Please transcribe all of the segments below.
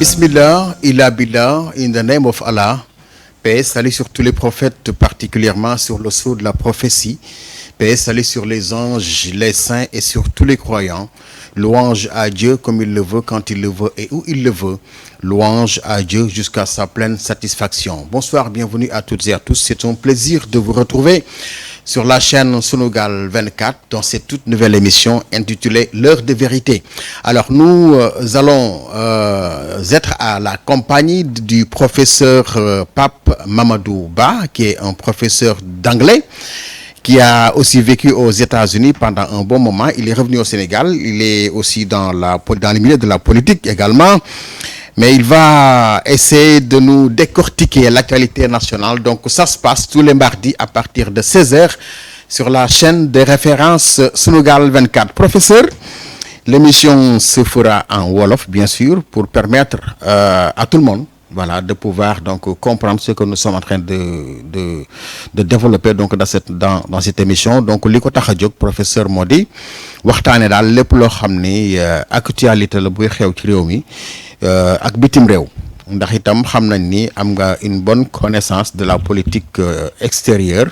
Bismillah, Ila Billah, in the name of Allah. Paix, salut sur tous les prophètes, particulièrement sur le sceau de la prophétie. Paix, salut sur les anges, les saints et sur tous les croyants. Louange à Dieu comme il le veut, quand il le veut et où il le veut. Louange à Dieu jusqu'à sa pleine satisfaction. Bonsoir, bienvenue à toutes et à tous. C'est un plaisir de vous retrouver sur la chaîne Sunugal 24 dans cette toute nouvelle émission intitulée L'heure de vérité. Alors nous allons être à la compagnie du professeur Pape Mamadou Ba, qui est un professeur d'anglais, qui a aussi vécu aux États-Unis pendant un bon moment. Il est revenu au Sénégal. Il est aussi dans le milieu de la politique également. Mais il va essayer de nous décortiquer l'actualité nationale. Donc ça se passe tous les mardis à partir de 16h sur la chaîne de référence Sunugal 24. Professeur, l'émission se fera en Wolof, bien sûr, pour permettre à tout le monde, voilà, de pouvoir donc comprendre ce que nous sommes en train de développer donc dans cette émission. Donc li ko tax a jóg professeur moo di waxtaane daal lépp loo xam ni actualité la buy xew ci réew mi ak bitim réew, ndax itam xam nañ ni am nga une bonne connaissance de la politique extérieure,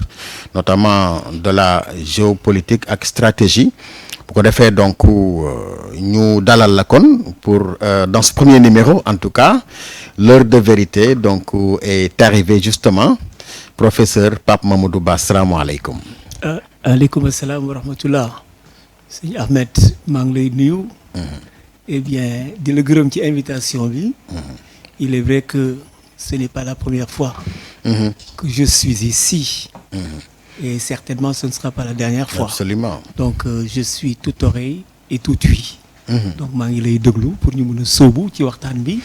notamment de la géopolitique ak stratégie. Bu ko defee donc ñu dalal la kon pour dans ce premier numéro en tout cas. L'heure de vérité donc est arrivée justement. Professeur Pape Mamadou Ba, salaamaaleykum. aleykum salaam wa rahmatullah. Sëñ Ahmed maa ngi lay nuyu. Eh bien di la gërëm ci invitation bi. Il est vrai que ce n'est pas la première fois que je suis ici. Et certainement ce ne sera pas la dernière fois. Absolument. Donc je suis tout oreille et tout ouïe. Donc maa ngi lay déglu pour ñu mën a sóobu ci waxtaan bi.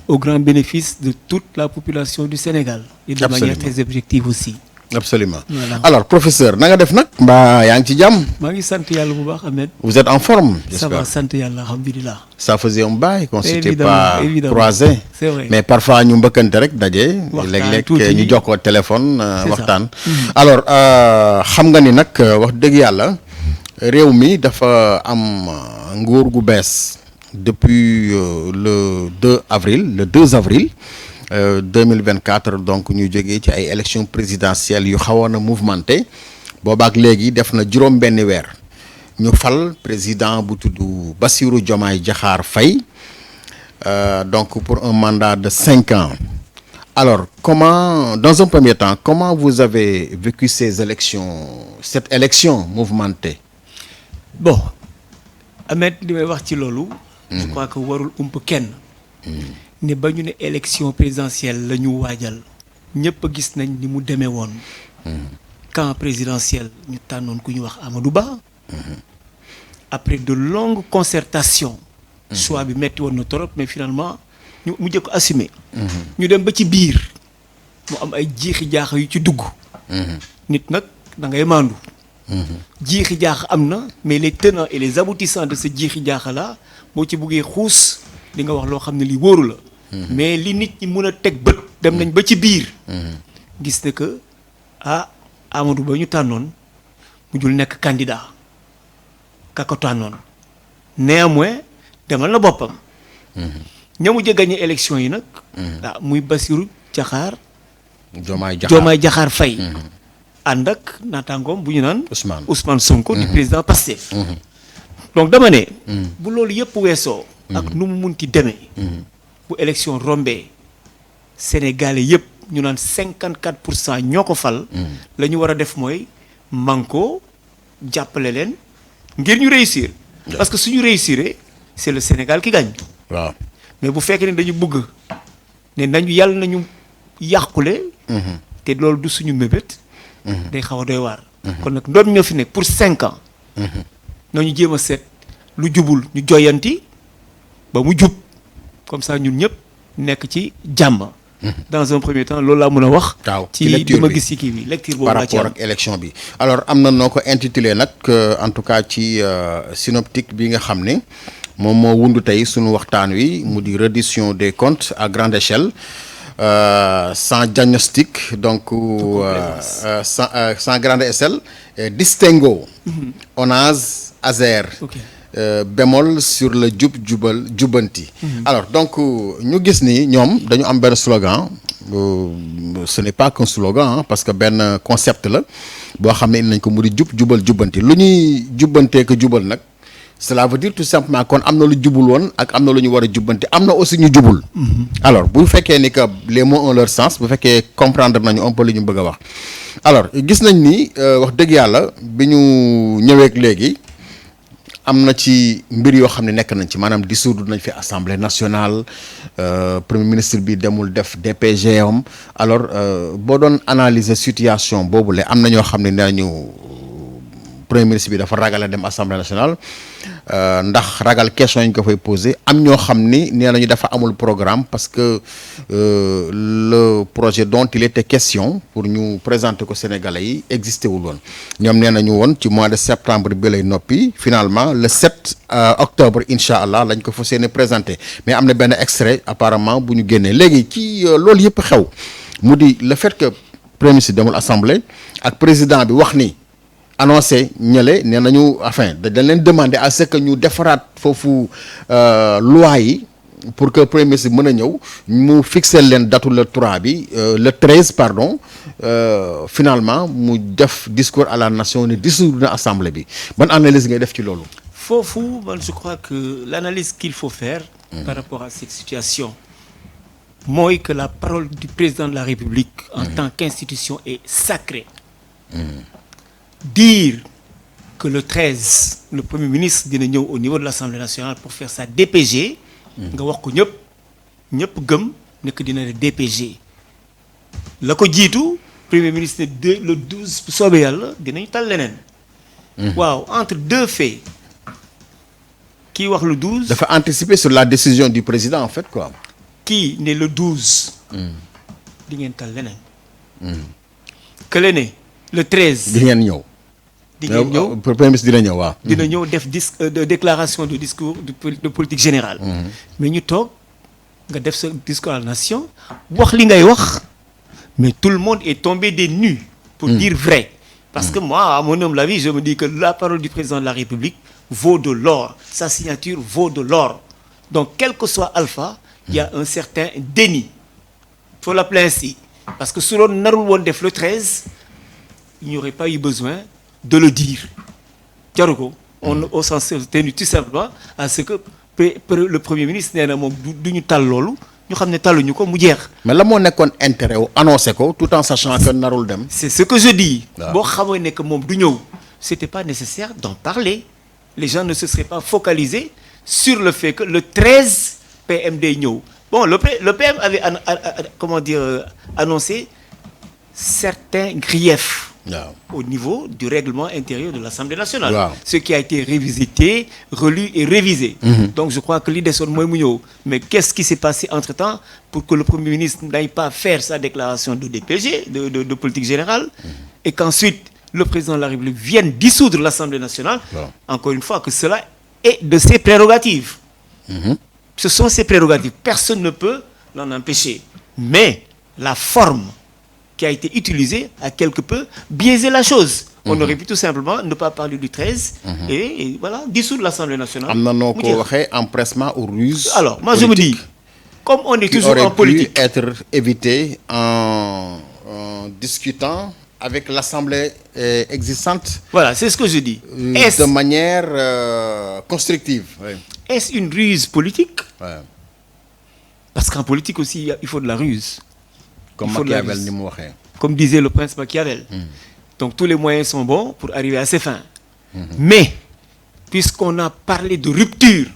Au grand bénéfice de toute la population du Sénégal. Et de manière très objective aussi. Absolument. Voilà. Alors professeur na nga def nag. mbaa yaa ngi ci jàmm. maa ngi sant yàlla bu baax Ahmed. Vous êtes en forme, Ça j'espère. va, sant yàlla alhamdulilah. Ça faisait un bail qu'on s'était Évidemment, pas évidemment. croisé. C'est vrai. Mais parfois ñu mbëkkante rek daje. Waxtaan léeg-léeg tuuti. ñu jokkoo téléphone C'est waxtaan. ça. Alors xam nga ni nag wax dëgg yàlla réew mi dafa am nguur gu bees depuis le 2 avril 2024 donc ñu jógee ci ay élections présidentielles yu xawoon a mouvementé boobaak léegi def na juróom benn weer ñu fal président bu tudd Bassirou Diomaye Diakhar Faye donc pour un mandat de 5 ans. Alors dans un premier temps, comment vous avez vécu cette élection mouvementée? Bon Ahmed li may wax ci loolu. Je crois que warul ump kenn. ne ba ñu ne élection présidentielle la ñu waajal ñëpp a gis nañ ni mu demee woon. Camp présidentiel ñu tànnoon ku ñu wax Amadou Ba. Après de longues concertations. choix bi metti woon na trop mais finalement ñu mujj ko assumer. ñu dem ba ci biir mu am ay jiixi jaaxa yu ci dugg. Nit nag da ngay maandu. jiixi jaaxa am na mais les tenants et les aboutissants de ce jiixi jaaxa la boo ci buggee xuus di nga wax loo xam ne lii wóoru la. mais li nit ñi mën a teg bët dem nañ ba ci biir. gis ne que Amadou Ba ñu tànnoon mujjul nekk candidat ka ko tànnoon néanmoins demal na boppam. ña mujj a gagné élection yi nag. muy Bassirou Diomaye Diakhar Faye. ànd ak naataangoom bu ñu naan. Ousmane Sonko du président Pastef. donc dama ne. bu loolu yëpp weesoo. ak nu mu munti demee. bu élection rombee Sénégalais yëpp ñu naan 54% ñoo ko fal. la ñu war a def mooy manko jàppale leen ngir ñu réussir. parce que suñu réussir c'est le Sénégal qui gagne. waaw mais bu fekkee ne dañu bëgg ne nañu yàlla nañu yàqule. te loolu du suñu mébét. day xaw a doy waar. kon nag ndoom ñoo fi nekk pour 5 ans. nañu jéem a seet lu jubul ñu joyanti ba mu jub comme ça ñun ñëpp nekk ci jàmm. dans un premier temps loolu laa mën a wax. waaw ci li ma gis ci kii bi lecture boobu par laa ci rapport am. ak élection bi. alors am na noo ko intitulé nag en tout cas ci synoptique bi nga xam ne moom moo wundu tey sunu waxtaan wi mu di reddition des comptes à grande échelle. Sans diagnostic, donc sans grande échelle, distinguo, ONAS, ASER, Ok. bémol sur le jubal jubbanti. Alors donc ñu gis ni ñoom dañu am benn slogan ce n'est pas qu'un slogan parce que benn concept la boo xam ne indi nañ ko mu di jubal jubbanti lu ñuy jubbantee ko jubal nag cela veut dire tout simplement kon am na lu jubul woon ak am na lu ñu war a jubbanti am na aussi ñu jubul. Alors bu fekkee ni que les mots ont leur sens bu fekkee comprendre nañu un peu lu ñu bëgg a wax alors gis nañ ni wax dëgg yàlla bi ñu ñëweek léegi. am na ci mbir yoo xam ne nekk nañ ci maanaam dissoudre nañ fi assemblée nationale premier ministre bi demul def DPG am alors boo doon analyser situation boobu la am na ñoo xam ne nee nañu premier ministre bi dafa ragal a dem assemblée nationale ndax ragal question yi ñu ko fay posé am ñoo xam ni nee nañu dafa amul programme parce que le projet dont il était question pour ñu présenter ko Sénégalais yi existé wul woon ñoom nee nañu woon ci mois de septembre bi lay noppi finalement le 7 octobre incha allah lañ ko fas yéene présenté mais am na benn extrait apparemment bu ñu génnee léegi ci loolu yëpp xew mu di le fait que premier ministre demul assemblée ak président bi wax ni. annoncé ñële nee nañu enfin dañ leen demander à ce que ñu defaraat foofu loi yi pour que premier ministre mën a ñëw mu fixer leen datu le 3 bi le 13 pardon finalement mu def discours à la nation ne dissoudre na assemblée bi ban analyse ngay def ci loolu. foofu man je crois que l'analyse qu'il faut faire par rapport à cette situation mooy que la parole du président de la République en tant qu'institution est sacrée. Dire que le 13 le premier ministre dina ñëw au niveau de l'Assemblée nationale pour faire sa DPG nga wax ko ñëpp gëm nekk dina ne DPG la ko jiitu premier ministre ne le 12 bu soobee yàlla dinañu tal leneen waaw entre deux faits kii wax le 12 dafa anticiper sur la décision du président en fait quoi kii ne le 12 di ngeen tal leneen kële ne le 13 di ngeen ñëw di ngeen ñëw premier ministre dina ñëw waaw. dina ñëw def déclaration de discours de politique générale. mais ñu toog nga def sa discours à la nation wax li ngay wax mais tout le monde est tombé des nues pour dire vrai. parce que moi à mon humble avis je me dis que la parole du président de la République vaut de l'or sa signature vaut de l'or donc quel que soit Alpha il y a un certain déni faut l'appeler ainsi parce que su doon narul woon def le 13 il n'y aurait pas eu besoin de le dire jaru ko on s'en est tenu tout simplement à ce que le premier ministre nee na moom du ñu tal loolu ñu xam ne taluñu ko mu jeex. mais la moo nekkoon intérêt wu annoncé ko tout en sachant que narul dem. c'est ce que je dis. boo xamee ne que moom du ñëw c'était pas nécessaire d'en parler les gens ne se seraient pas focalisés sur le fait que le 13 PM day ñëw bon le PM avait comment dire annoncé certains griefs. Au niveau du règlement intérieur de l'Assemblée nationale. Ce qui a été revisité, relu et révisé. Donc je crois que l'idée c'est mooy mu ñëw mais qu'est-ce qui s'est passé entre-temps pour que le Premier ministre n'aille pas faire sa déclaration de DPG, de politique générale, et qu'ensuite le président de la République vienne dissoudre l'Assemblée nationale. Encore une fois que cela est de ses prérogatives. Ce sont ses prérogatives. Personne ne peut l'en empêcher. Mais la forme qui a été utilisé a quelque peu biaisé la chose. On aurait pu tout simplement ne pas parler du 13 et voilà, dissoudre l'Assemblée nationale. am na noo ko waxee empressement ou ruse. Alors, moi je me dis, comme on est toujours en politique. Qui aurait pu être évité en discutant avec l'Assemblée existante. Voilà, c'est ce que je dis. De manière constructive. Est-ce une ruse politique? Parce qu'en politique aussi, il faut de la ruse. Comme Machiavel ni mu waxee. Comme disait le prince Machiavel. Donc tous les moyens sont bons pour arriver à ses fins. Mais puisqu'on a parlé de rupture,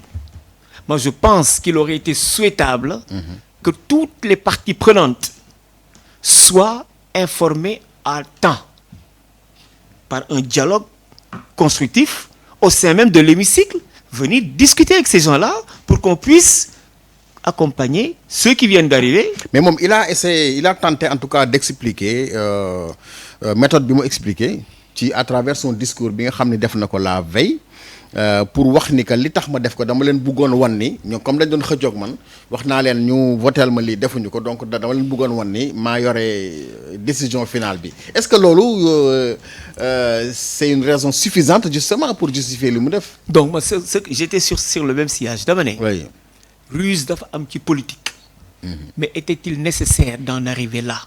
moi je pense qu'il aurait été souhaitable que toutes les parties prenantes soient informées à temps par un dialogue constructif au sein même de l'hémicycle, venir discuter avec ces gens-là pour qu'on puisse accompagner ceux qui viennent d'arriver. Mais il a tenté en tout cas d'expliquer méthode bi mu expliqué ci à travers son discours bi nga xam ne def na ko la veille pour wax ni que li tax ma def ko dama leen bëggoon wan ni ñoom comme dañ doon xëjoog man wax naa leen ñu voteel ma lii defuñu ko donc dama leen bëggoon wan ni maa yore décision finale bi est-ce que loolu c'est une raison suffisante justement pour justifier li mu def. donc moi j'étais sur le même sillage dama ne. oui. ruse dafa am ci politique. Mais était-il nécessaire d'en arriver là?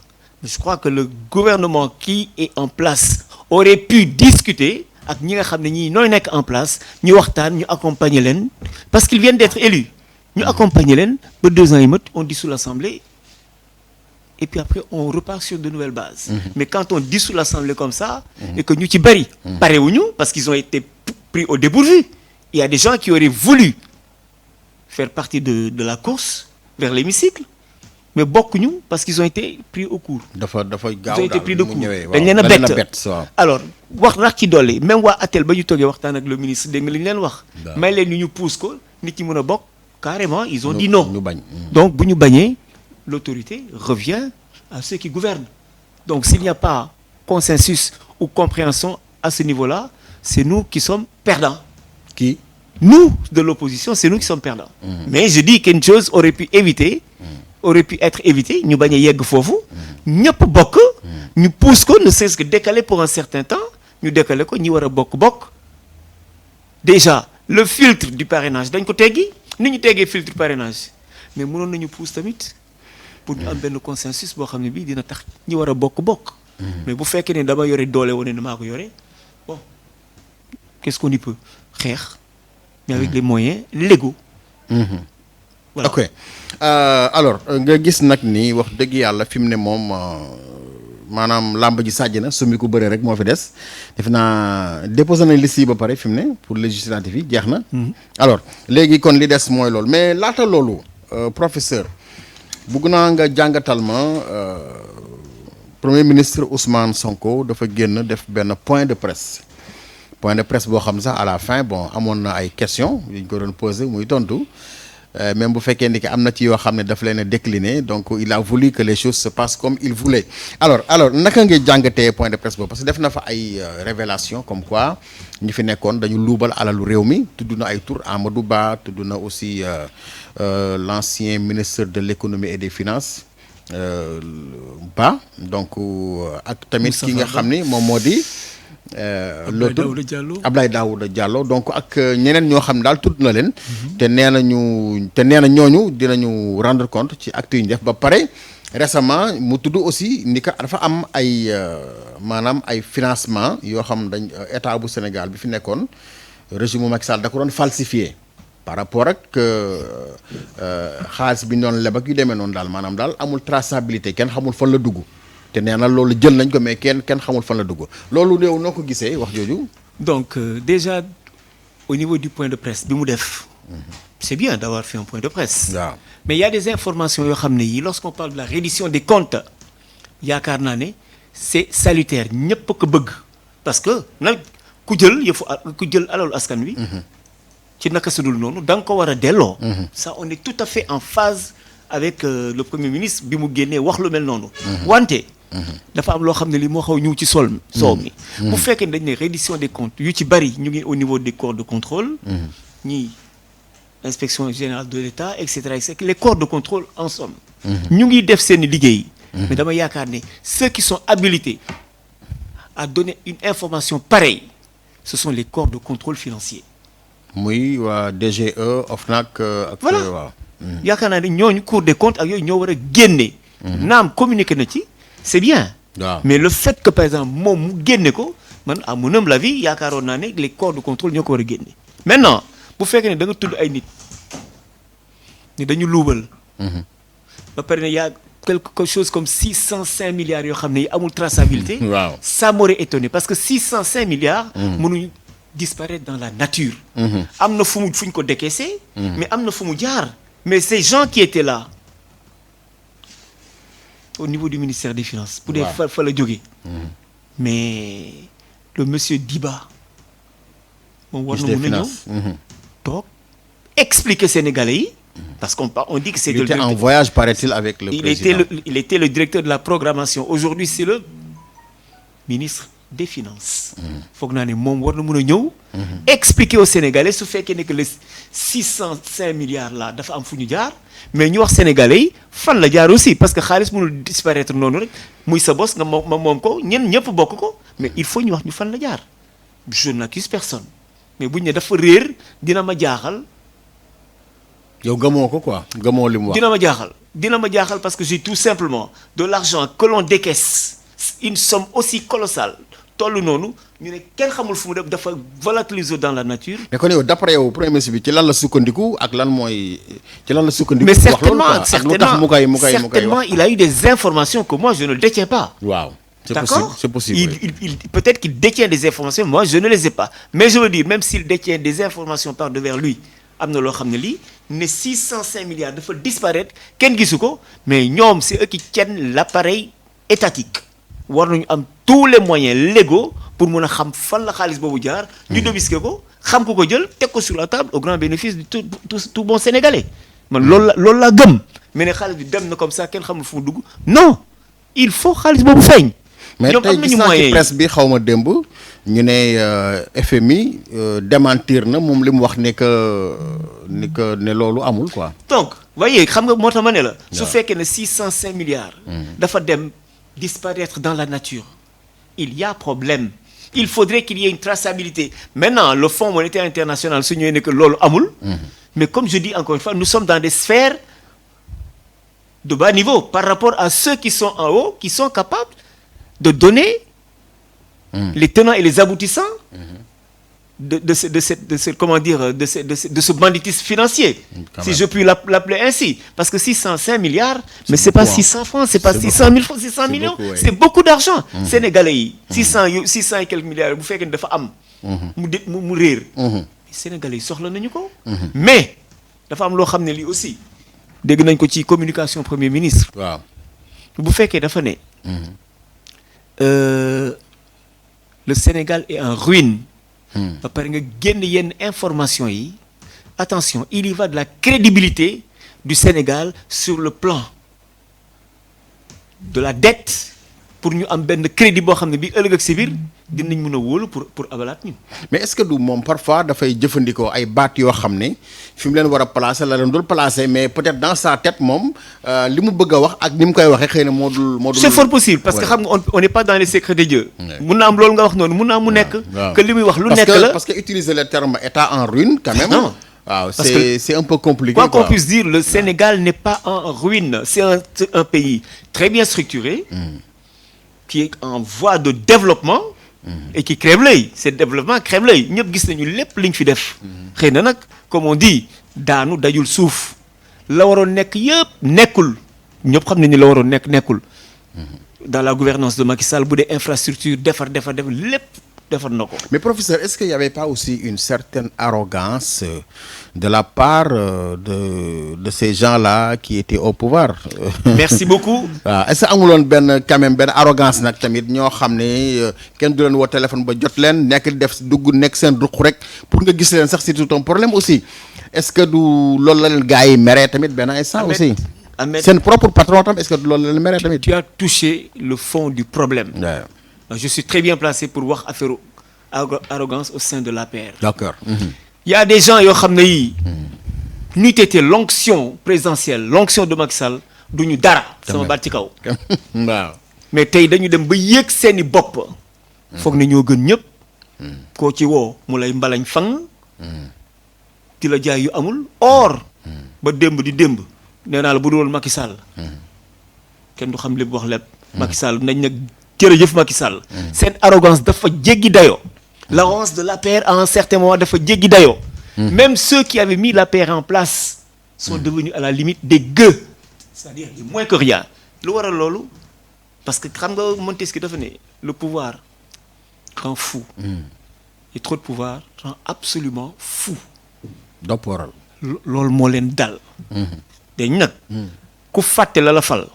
Je crois que le gouvernement qui est en place aurait pu discuter ak ñi nga xam ne ñii nooy nekk en place ñu waxtaan ñu accompagner leen parce qu'ils viennent d'être élus ñu accompagner leen ba 2 ans yi mat on dissout l'Assemblée et puis après on repart sur de nouvelles bases. Mais quand on dissout l'Assemblée comme ça et que ñu ci bari parewuñu parce qu'ils ont été pris au dépourvu, il y a des gens qui auraient voulu faire partie de la course vers l'hémicycle mais bokkuñu parce qu'ils ont été pris au court. dafa gaaw ils ont été pris de court dañ leen a bett alors wax rax ci dolli même waa ATEL ba ñu toogee waxtaan ak le ministre dégg nga li ñu leen wax. may leen ñu pousse ko nit ñi mën a bokk carrément ils ont dit non. ñu bañ. donc bu ñu bañee l'autorité revient à ceux qui gouvernent donc s'il n'y a pas consensus ou compréhension à ce niveau-là c'est nous qui sommes perdants. Qui? Nous de l'opposition c'est nous qui sommes perdants. Mais je dis qu'une chose aurait pu être évité ñu bañ a yegg foofu ñëpp bokk ñu pousse ko ne serait-ce que décaler pour un certain temps ñu décaler ko ñi war a bokk déjà le filtre du parrainage dañ ko teggi ni ñu teggee filtre parrainage mais mënoon nañu pousse tamit pour ñu am benn consensus boo xam ne bii dina tax ñi war a bokk mais bu fekkee ne dama yore doole wane ne maa ko yore bon qu'est-ce qu'on y peut xeex mais avec les moyens légaux. Voilà. Ok alors nga gis nag ni wax dëgg yàlla fi mu ne moom maanaam làmb ji sàjj na sumi ko bëre rek moo fi des def naa déposé nañ liste yi ba pare fi mu ne pour législative yi jeex na. alors léegi kon li des mooy loolu mais laata loolu professeur bugg naa nga jàngatal ma premier ministre Ousmane Sonko dafa génn def benn point de presse boo xam sax à la fin bon amoon na ay questions yu ñu ko doon posé muy tontu. Même bu fekkee ni que am na ci yoo xam ne daf leen a décliné donc il a voulu que les choses se passent comme il voulait alors naka ngay jàngatee point de presse boobu parce que def na fa ay révélation comme quoi ñi fi nekkoon dañu luubal alalu réew mi tudd na ay tur Amadou Ba tudd na aussi l'ancien ministre de l'économie et des finances Ba donc ak tamit ki nga xam ni moom moo di Abdoulaye Daouda Diallo donc ak ñeneen ñoo xam ne daal tudd na leen te nee na ñooñu dinañu rendre compte ci actes yi ñu def ba pare récemment mu tudd aussi ni que dafa am ay maanaam ay financement yoo xam dañ état bu Sénégal bi fi nekkoon régime Macky Sall da ko doon falsifié par rapport ak xaalis bi ñu doon leb ak yu demee noonu daal maanaam daal amul traçabilité kenn xamul fan la dugg te nee na loolu jël nañ ko mais kenn xamul fan la dugg loolu yow noo ko gisee wax jooju. donc déjà au niveau du point de presse bi mu def. c'est bien d'avoir fait un point de presse. waaw mais il y a des informations yoo xam ne yi lorsqu'on parle de la reddition des comptes yaakaar naa ne c'est salutaire ñëpp ko bëgg parce que nag ku jël alalu askan wi. ci naka sudul noonu da nga ko war a delloo. ça on est tout à fait en phase avec le premier ministre bi mu génnee wax lu mel noonu. wante. dafa am loo xam ne li moo xaw ñëw ci soow mi bu fekkee dañ ne reddition des comptes yu ci bari ñu ngi au niveau des corps de contrôle ñii inspection générale de l'État et cetera les corps de contrôle en somme ñu ngi def seen liggéey mais dama yaakaar ne ceux qui sont habilités à donner une information pareille ce sont les corps de contrôle financier muy waa DGE OFNAC ak voilà yaakaar naa ne ñooñu Cour des comptes ak yooyu ñoo war a génne naam communiqué na ci c'est bien. waaw mais le fait que par exemple moom mu génne ko man à mon humble avis yaakaaroon naa ne les corps de contrôle ñoo ko war a génne. maintenant bu fekkee ne da nga tudd ay nit ni dañu luubal. ba pare ne y a quelque chose comme 605 milliards yoo xam ne amul traçabilité. waaw ça m'aurait étonné parce que 605 milliards. mënuñu disparaître dans la nature. am na fu ñu ko décaissé. mais am na fu mu jaar. mais ces gens qui étaient là. au niveau du ministère des Finances pour dee fa la jógee mais le monsieur Diba moom war na mën a ñëw toog expliquer Sénégalais yi parce qu'on dit que c'est il était en voyage paraît-il avec le président il était le directeur de la programmation aujourd'hui c'est le ministre des finances. foog naa ne moom war na mën a ñëw. expliquer aux Sénégalais su fekkee ne que les 605 milliards là dafa am fu ñu jaar mais ñu wax Sénégalais yi fan la jaar aussi parce que xaalis mënul disparaître noonu rek muy sa bos nga moom ko ñëpp bokk ko mais il faut ñu wax ñu fan la jaar je n'accuse personne mais buñ ne dafa réer dina ma jaaxal. yow gëmoo ko quoi gëmoo li mu wax. dina ma jaaxal parce que j'ai tout simplement de l'argent que l'on décaisse une somme aussi colossale tollu noonu ñu ne kenn xamul fu mu def dafa volatiliser dans la nature. mais kon yow d'après yow premier ministre bi ci lan la sukkandiku ak lan mooy ci lan la sukkandiku. mais certainement il a eu des informations que moi je ne détiens pas. waaw c'est d'accord possible. il peut-être qu'il détient des informations moi je ne les ai pas mais je veux dire même s'il détient des informations par devers lui am na loo xam ne lii ne 605 milliards dafa disparaître kenn gisu ko mais ñoom c'est eux qui tiennent l'appareil étatique war nañu am tous les moyens légaux pour mun a xam fan la xaalis boobu jaar. ñu débusquer ko xam ko jël teg ko sur la table au grand bénéfice de tout bon sénégalais man loolu laa gëm mais ne xaalis bi dem na comme ça kenn xamul fu mu dugg non il faut xaalis boobu feeñ. mais tey gis naa ci presse bi xaw ma démb ñu ne FMI démentir na moom li mu wax ne loolu amul quoi. donc voyez xam nga moo tax ma ne la. su fekkee ne 605 milliards. dafa dem disparaître dans la nature. il y a problème. il faudrait qu'il y ait une traçabilité maintenant le Fonds monétaire international su ñëwee ne que loolu amul. mais comme je dis encore une fois nous sommes dans des sphères de bas niveau par rapport à ceux qui sont en haut qui sont capables de donner les tenants et les aboutissants de ce banditisme financier. Si je puis l'appeler ainsi. Parce que 605 milliards, mais c'est pas 600 francs, c'est pas 600 000 francs, 600 millions. C'est beaucoup d'argent. Sénégalais yi 600 et quelques milliards bu fekkee ne dafa am. mu réer. Sénégalais yi soxla nañu ko. mais dafa am loo xam ne lii aussi dégg nañ ko ci communication premier ministre. waaw bu fekkee dafa ne. le Sénégal est en ruine. ba pare nga génn yenn information yi attention il y va de la crédibilité du Sénégal sur le plan de la dette pour ñu am benn crédit boo xam ne bi ëllëg ak si biir dinañ mën a wóolu pour abalaat ñun. mais est-ce que du moom parfois dafay jëfandikoo ay baat yoo xam ne fi mu leen war a placer la leen dul placer mais peut-être dans sa tête moom li mu bëgg a wax ak ni mu koy waxee xëy na moo dul. c'est fort possible parce que xam nga on n'est pas dans les secrets de Dieu. mun na am loolu nga wax noonu mun na am mu nekk. que li muy wax lu nekk la parce que utiliser le terme état en ruine quand même. non waaw c'est un peu compliqué. quoi qu'on puisse dire le Sénégal n'est pas en ruine c'est un pays très bien structuré. qui est en voie de développement. et qui crève l'œil ce développement crève l'œil ñëpp gis nañu lépp liñ fi def. xëy na nag comme on dit daanu dajul suuf la waroon nekk yëpp nekkul ñëpp xam nañu la waroon nekkul. dans la gouvernance de Macky Sall bu dee infrastructure defar lépp defar na ko. mais professeur est-ce qu'il y avait pas aussi une certaine arrogance de la part de ces gens-là qui étaient au pouvoir. merci beaucoup. waaw est-ce que amuloon quand même benn arrogance nag tamit ñoo xam ne kenn du leen woo téléphone ba jot leen nekk nekk seen ruq rek pour nga gis leen sax c'est tout un problème aussi est-ce que du loolu la leen gars yi meree tamit benn instant aussi. seen propre patron tam est-ce que du loolu la leen meree tamit. tu as touché le fond du problème. Je suis très bien placé pour wax affaire arrogance au sein de l'APR. D'accord. Il y a des gens yoo xam ne yii. n'eût été l'onction présidentielle l'onction de Macky Sall du ñu dara. sama baat ci kaw. waaw. mais tey dañu dem ba yéeg seeni bopp. foog ne ñoo gën ñëpp. koo ci woo mu lay mbalañ fang. di la jaay yu amul or. ba démb di démb nee naa la bu dul woon Macky Sall. kenn du xam lépp wax lépp. Macky Sall nañ nag. jërëjëf Macky Sall. seen arrogance dafa jéggi dayoo. l'arrogance de l'APR à un certain moment dafa jéggi dayoo. même ceux qui avaient mis l'APR en place. sont devenus à la limite des gueux. c'est-à-dire moins que rien. lu waral loolu parce que xam nga Montesquieu dafa ne le pouvoir rend fou. et trop de pouvoir rend absolument fou. dopp waral. loolu moo leen dal. dañ nag. ku fàtte la fal.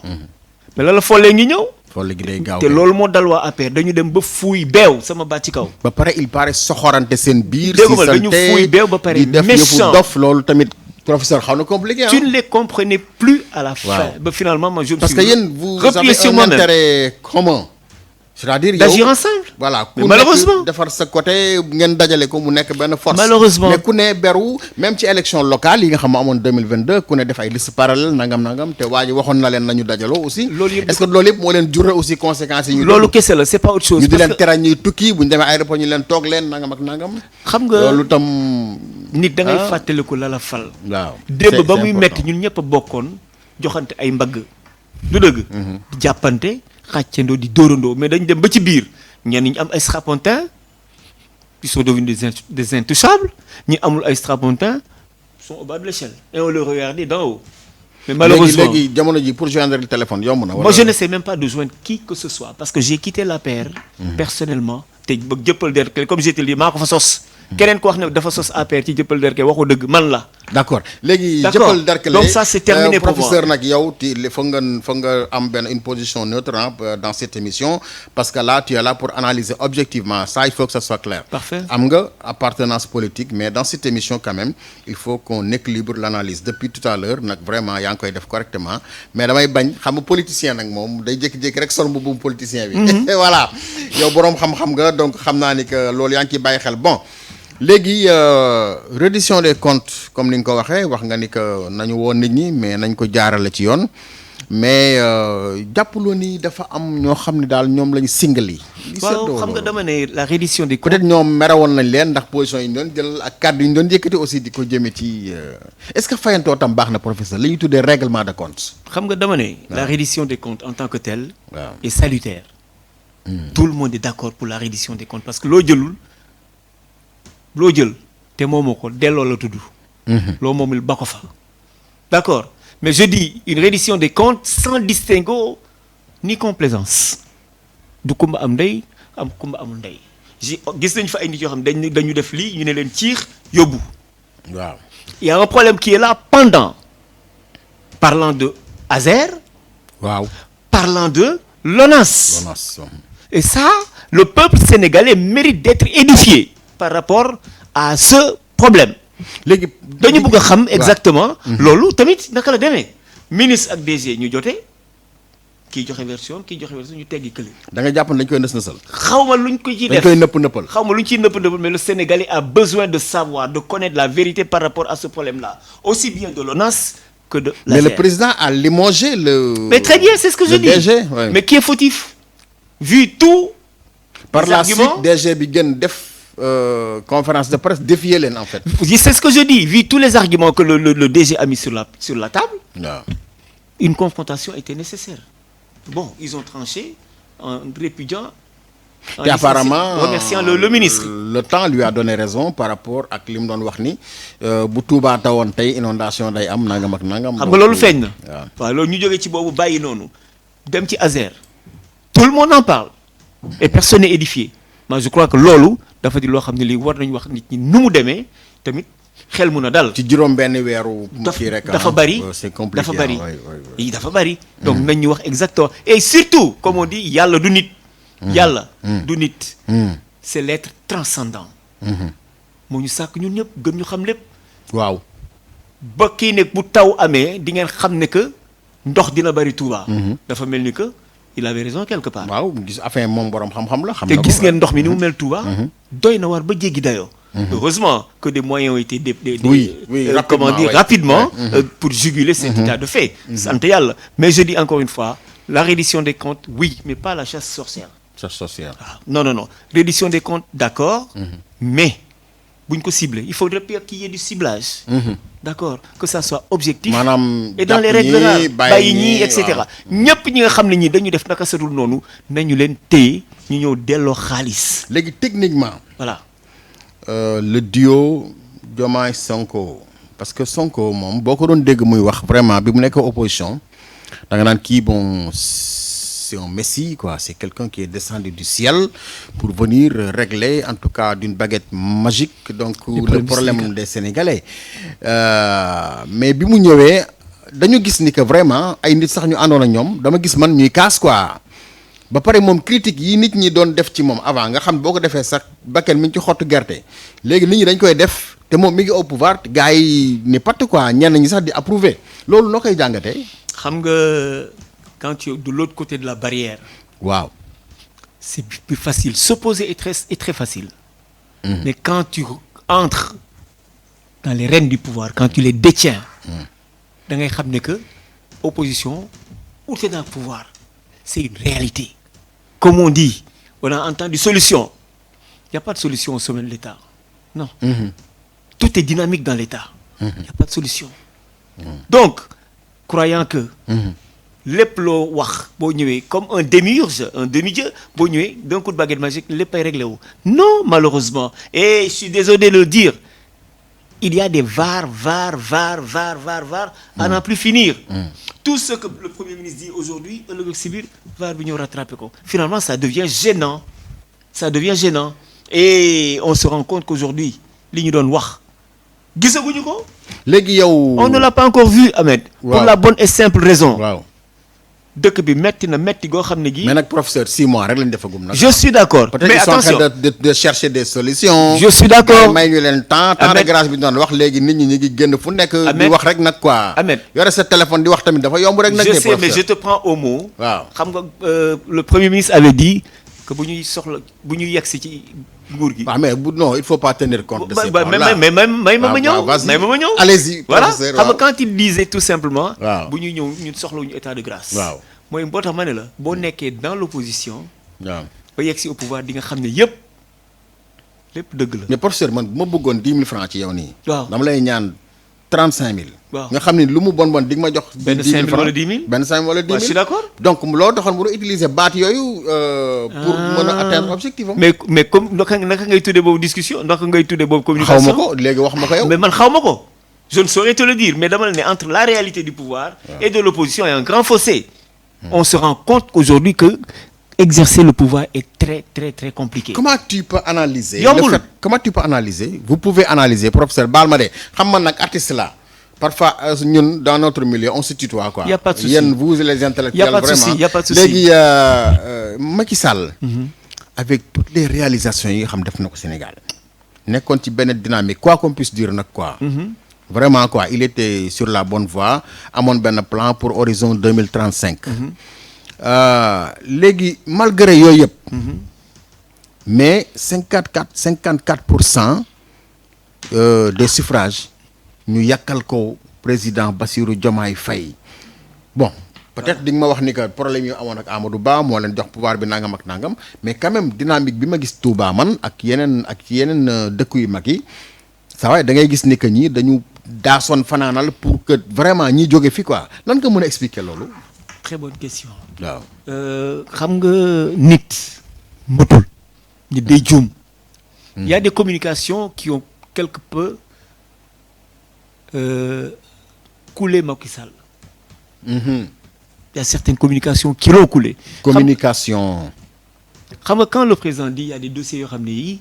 mais la follee ngi ñëw. léegi day gaaw te loolu moo dal waa APR dañu dem ba fuuy beew sama baat ci kaw. ba pare il paraît soxorante seen biir. dégg nga dañu fuuy beew ba pare def yëfu dof loolu tamit professeur xaw na compliqué. tu ne les comprenais plus à la fin. ba finalement moi je me suis parce que yéen vous avez un intérêt commun c'est-à-dire d'agir ensemble. voilà Mais ku malheureusement. nekk defar sa côté ngeen dajale ko mu nekk benn force. Malheureusement. mais ku ne beru même ci élection locale yi nga xam ne amoon 2022 ku ne def ay liste parallèle nangam te waa ji waxoon na leen nañu dajaloo aussi. Loolu yëpp est-ce que loolu yëpp moo leen jural aussi conséquences yi. ñu loolu kese la c'est pas autre chose. ñu di parce leen que tere ñuy tukki bu ñu demee aéroport ñu leen toog leen nangam ak nangam. xam nga loolu tam. nit da ngay fàttaliku la la fal. waaw démb ba c'est muy important. metti ñun ñëpp a bokkoon joxante ay mbagg. du dëgg. di jàppante xàccandoo di dóorandoo mais dañ dem ba ci biir ñenn ñi am ay strapontins ils sont devenus des intouchables ñi amul ay strapontins sont au bas de l'échelle et on le regardait d'en haut. mais malheureusement léegi jamono ji pour joindre le téléphone yomb na. moi je n'essaie même pas de joindre qui que ce soit parce que j'ai quitté l'APR personnellement te ba jëppal derkel comme j'ai te dit maa ko fa sos. keneen ko wax ne dafa sos APR ci jëppal derkel waxu dëgg man la. d'accord léegi D'accord. jëppal derkale Donc ça, c'est terminé pour moi. professeur nag yow foog nga am benn une position neutre dans cette émission parce que là tu es là pour analyser objectivement ça il faut que ça soit clair. Parfait. am nga appartenance politique mais dans cette émission quand même il faut qu'on équilibre l'analyse depuis tout à l'heure nag vraiment yaa ngi koy def correctement mais damay bañ xam nga politicien nag moom day jékki-jékki rek sol mbubbum politicien bi. voilà yow boroom xam-xam nga donc xam naa ni que loolu yaa ngi ciy bàyyi xel bon. léegi reddition des comptes comme ni nga ko waxee wax nga ni que nañu woon nit ñi mais nañ ko jaarale ci yoon mais jàppaloo ni dafa am ñoo xam ne daal ñoom lañu singal yi. waaw xam nga dama ne la reddition des comptes. peut-être ñoom merewoon nañ leen ndax position yi ñu doon jël ak kàddu yi ñu doon yëkkati aussi di ko jëme ci est-ce que fayantoo tam baax na professeur li ñuy tuddee règlement de compte. xam nga dama ne. la reddition des comptes en tant que telle. waaw est salutaire. tout le monde est d'accord pour la reddition des comptes parce que loo jël te moomoo ko delloo la tudd. loo moomul ba ko fa. d'accord mais je dis une reddition des comptes sans distinguo ni complaisance. du kumba am ndey am kumba amul ndey. gis nañ fa ay nit yoo xam ne dañu def lii ñu ne leen ciix yóbbu. waaw. il y a un problème qui est là pendant. parlant de Azer. waaw. parlant de l'ONAS. l'ONAS. Et ça, le peuple sénégalais mérite d'être édifié par rapport à ce problème. léegi dañu bëgg a xam exactement. loolu tamit naka la demee. ministre ak DG ñu jotee kii joxe version ñu teggi kële. da nga jàpp ne dañ koy nës-nësal. xaw ma luñ ko ciy dañ def koy nëpp-nëppal. xaw ma luñ ciy nëpp-nëppal mais le Sénégalais a besoin de savoir de connaître la vérité par rapport à ce problème-là aussi bien de l'ONAS que de mais le l'ASER. président a limogé le. Mais très bien, c'est ce que je le dis. DG, ouais. Mais qui est fautif? Vu tout. par les la arguments, suite DG bi gën def conférence de presse défier leen en fait. c'est ce que je dis. Vu tous les arguments que le DG a mis sur la table, waaw. une confrontation était nécessaire. Bon, ils ont tranché en répudiant, en te apparemment remerciant le ministre. le temps lui a donné raison par rapport ak li mu doon wax ni bu Touba tawoon tey inondation day am nangam ak nangam. xam nga loolu feeñ na. waaw. waaw loolu ñu jógee ci boobu bàyyi noonu dem ci Azer. Tout le monde en parle. Et personne n'est édifié. Moi, je crois que loolu dafa di loo xam ne lii war nañu wax nit ñi nu mu demee tamit xel mun a dal. ci juróom benn weeru. kii rek dafa bari c'est compliqué dafa bari oui, oui, oui. yi dafa bari. donc nañ ñu wax exactement et surtout comme on dit yàlla du nit. yàlla du nit. c'est l'être transcendant. moo ñu sàkk ñun ñëpp gën ñu xam lépp. waaw. ba kii ne bu taw amee di ngeen xam ne que ndox dina bari Touba. dafa mel ni que il avait raison quelque part. waaw gis affaire moom borom xam-xam la. xam te na ko gis ngeen ndox mi ni mu mel Touba. doy na war ba jéggi dayoo. heureusement que des moyens ont été Oui, comment dire ouais. rapidement pour juguler cet état de fait. sant yàlla mais je dis encore une fois la reddition des comptes oui mais pas la chasse sorcière. chasse sociale. non reddition des comptes d'accord. mais buñ ko cibler il faudrait qu'il y ait du ciblage. d'accord que ça soit objectif. maanaam et dans les jàpp règles ñii, rares bàyyi ñii et cetera waaw. ñëpp ñi nga xam ne ñi dañu def naka sadul noonu nañu leen téye ñu ñëw delloo xaalis. léegi techniquement. voilà. Le duo Diomaye Sonko parce que Sonko moom boo ko doon dégg muy wax vraiment bi mu nekk opposition da nga naan kii bon c'est un messie quoi c'est quelqu'un qui est descendu du ciel pour venir régler en tout cas d'une baguette magique donc le problème des Sénégalais mais bi mu ñëwee dañu gis ni que vraiment ay nit sax ñu àndoon ak ñoom dama gis man ñuy kaas quoi ba pare moom critique yi nit ñi doon def ci moom avant nga xam boo ko defee sax bakken mi ngi ci xottu gerte léegi nit ñi dañ koy def te moom mi ngi au pouvoir gars yi ni patt quoi ñenn ñi sax di approuver loolu noo koy jàngatee. xam nga quand tu es de l'autre côté de la barrière. waaw. c'est plus facile. S'opposer est très facile. Mais quand tu entres dans les rênes du pouvoir, quand tu les détiens, da ngay xam ne que opposition ou t'es dans le pouvoir, c'est une réalité. Comme on dit, on a entendu solution. Il n'y a pas de solution au sommet de l'État. Non. Tout est dynamique dans l'État. Il n'y a pas de solution. Donc, croyant que lépp loo wax boo ñëwee comme un démiurge, un demi-dieu, boo ñëwee d'un coup de baguette magique lépp ay réglé wu. Non, malheureusement. Et je suis désolé de le dire. Il y a des var à n'en plus finir. Tout ce que le Premier ministre dit aujourd'hui, ëllëg si biir var bi ñëw rattrapé ko. Finalement, ça devient gênant. Ça devient gênant. Et on se rend compte qu'aujourd'hui, li ñu doon wax gisaguñu ko. léegi yow. On ne l'a pas encore vu, Ahmed. Wow. Pour la bonne et simple raison. waaw. dëkk bi metti na metti goo xam ne gi. mais nag professeur 6 mois rek lañ defagum nag. Je suis d'accord. peut-être Mais ils sont en train attention. de chercher des solutions. Je suis d'accord. may ñu leen temps de Ahmed. grâce bi ñu doon wax léegi nit ñi ñu ngi génn fu nekk. di Ahmed. wax rek nag quoi. Ahmed. yore sa téléphone di wax tamit dafa yomb rek nag. Je ne sais, mais professeur. je te prends au mot. waaw. xam nga le Premier ministre avait dit que bu ñuy yegsi ci nguur gi. waaw mais non il faut pas tenir compte de ces mais points-là. may ma waaw, ñëw. vas-y. may ma ñëw. Allez-y, voilà professeur, xam nga waaw. quand il disait tout simplement. waaw. bu ñuy ñëw ñun soxlawuñu état de grâce. waaw. mooy boo tax ma ne la boo nekkee dans l'opposition waaw. ba yegsi au pouvoir di nga xam ne yëpp lépp dëgg la. mais professeur man bu ma bëggoon 10 000 francs ci yow nii. waaw. dama lay ñaan 35 000. waaw. nga xam ni lu mu bon bon di nga ma jox. Benn 10 000 5 000 francs. wala 10 000. benn 5 000 wala 10 000. Ouais, je suis d'accord. donc loo taxoon mu utiliser baat yooyu. pour mën a atteindre objectif am. mais comme naka ngay tuddee boobu discussion naka ngay tuddee boobu xaw communication. ma ko léegi wax ma ko yow. mais man xaw ma ko. je ne saurais te le dire mais dama la ne entre la réalité du pouvoir et de l'opposition il y a un grand fossé. On se rend compte aujourd'hui que exercer le pouvoir est très très très compliqué. Comment tu peux analyser. Yombul. Comment tu peux analyser. Vous pouvez analyser professeur baal ma de xam man nag artiste la parfois ñun dans notre milieu on se tutoie quoi. Y a pas de souci. yéen vous les intellectuels. Y a pas de vraiment souci, y a pas de souci. léegi Macky Sall. avec toutes les réalisations yi nga xam def na ko Sénégal. nekkoon ci benn dynamique quoi qu'on puisse dire nag quoi. Vraiment quoi il était sur la bonne voie amoon benn plan pour horizon 2035. léegi malgré yooyu yëpp. mais 54% des suffrages ñu yàkkal ko président Bassirou Diomaye Faye bon peut-être di nga ma wax ni que problème yu amoon ak Amadou Ba moo leen jox pouvoir bi nangam ak nangam mais quand même dynamique bi ma gis Touba man ak yeneen dëkk yu mag yi saa waay da ngay gis ni que ñii dañu daasoon fanaanal pour que vraiment ñi jóge fi quoi lan nga mën a expliquer loolu. Très bonne question. waaw. xam nga nit motul nit day juum. Il y a des communications qui ont quelque peu coulé Macky Sall. Il y a certaines communications qui l'ont coulé. Communication. xam nga quand le président dit il y a des dossiers yoo xam ne yii.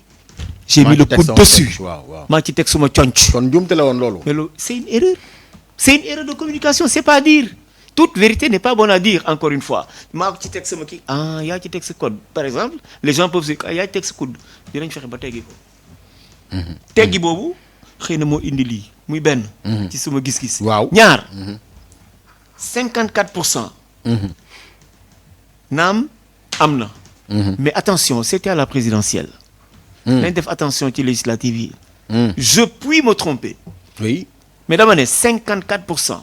j'ai maa mis ci le teg coude sama dessus. conc, waaw waaw. maa ci teg suma conc. kon njuumte la woon loolu. Mais c'est une erreur. C'est une erreur de communication, c'est pas à dire. Toute vérité n'est pas bonne à dire, encore une fois. maa ci teg sama kii yaa ci teg sa code par exemple les gens peuvent se dire yaa ci teg sa coude dinañ fexe ba teggi ko. teggi boobu xëy na moo indi lii muy benn. ci suma gis-gis. waaw ñaar. 54%. naam am na. mais attention c'était à la présidentielle. nañ def attention ci législative yi. je puis me tromper. oui. mais dama ne 54%.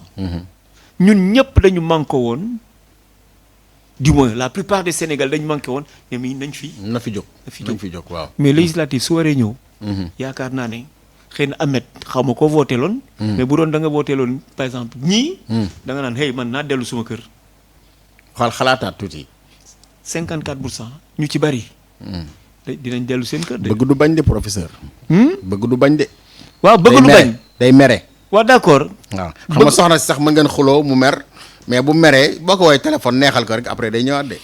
ñun ñëpp dañu manqué woon du moins la plupart des Sénégal dañu manqué woon mais mi nañ fi. na fi jóg na fi nañ fi jóg waaw. mais législative su waree ñëw. yaakaar naa ne xëy na Ahmed xaw ma koo voté loon. mais bu doon da nga voté loon par exemple ñii. da nga naan hey man naa dellu suma kër. xalaataat tuuti. 54% ñu ci bari. dinañ dellu seen kër de. bëgg du bañ de professeur. bëgg du bañ de. waaw bëgg du bañ day mere. waaw d'accord. waaw xam nga soxna si sax mën ngeen xuloo mu mer mais bu meree boo ko woowee téléphone neexal ko rek après day ñëwaat de.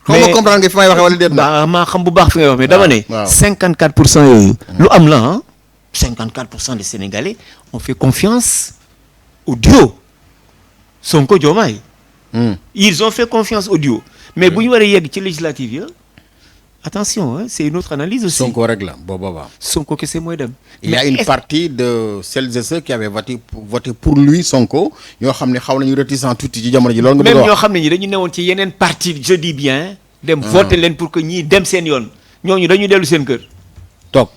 mais xaw ma comprendre nga fi may waxee wala déet na. maa xam bu baax fi ngay wax mais dama ne. waaw 54% yooyu. lu am la ah 54% des Sénégalais ont fait confiance au duo Sonko Diomaye. Ils ont fait confiance au duo. mais bu ñu waree yegg ci législative yi attention hein, c'est une autre analyse aussi. Sonko rek la boobaa. Sonko kese mooy dem. il y a une partie de celles et ceux qui avaient voté pour lui Sonko ñoo xam ne xaw nañu réticent tuuti ci jamono ji loolu nga bëgg a même wax. ñoo xam ne ñi dañu newoon ci yeneen parti je dis bien dem voter leen pour que ñii dem seen yoon ñooñu dañu dellu seen kër. toog.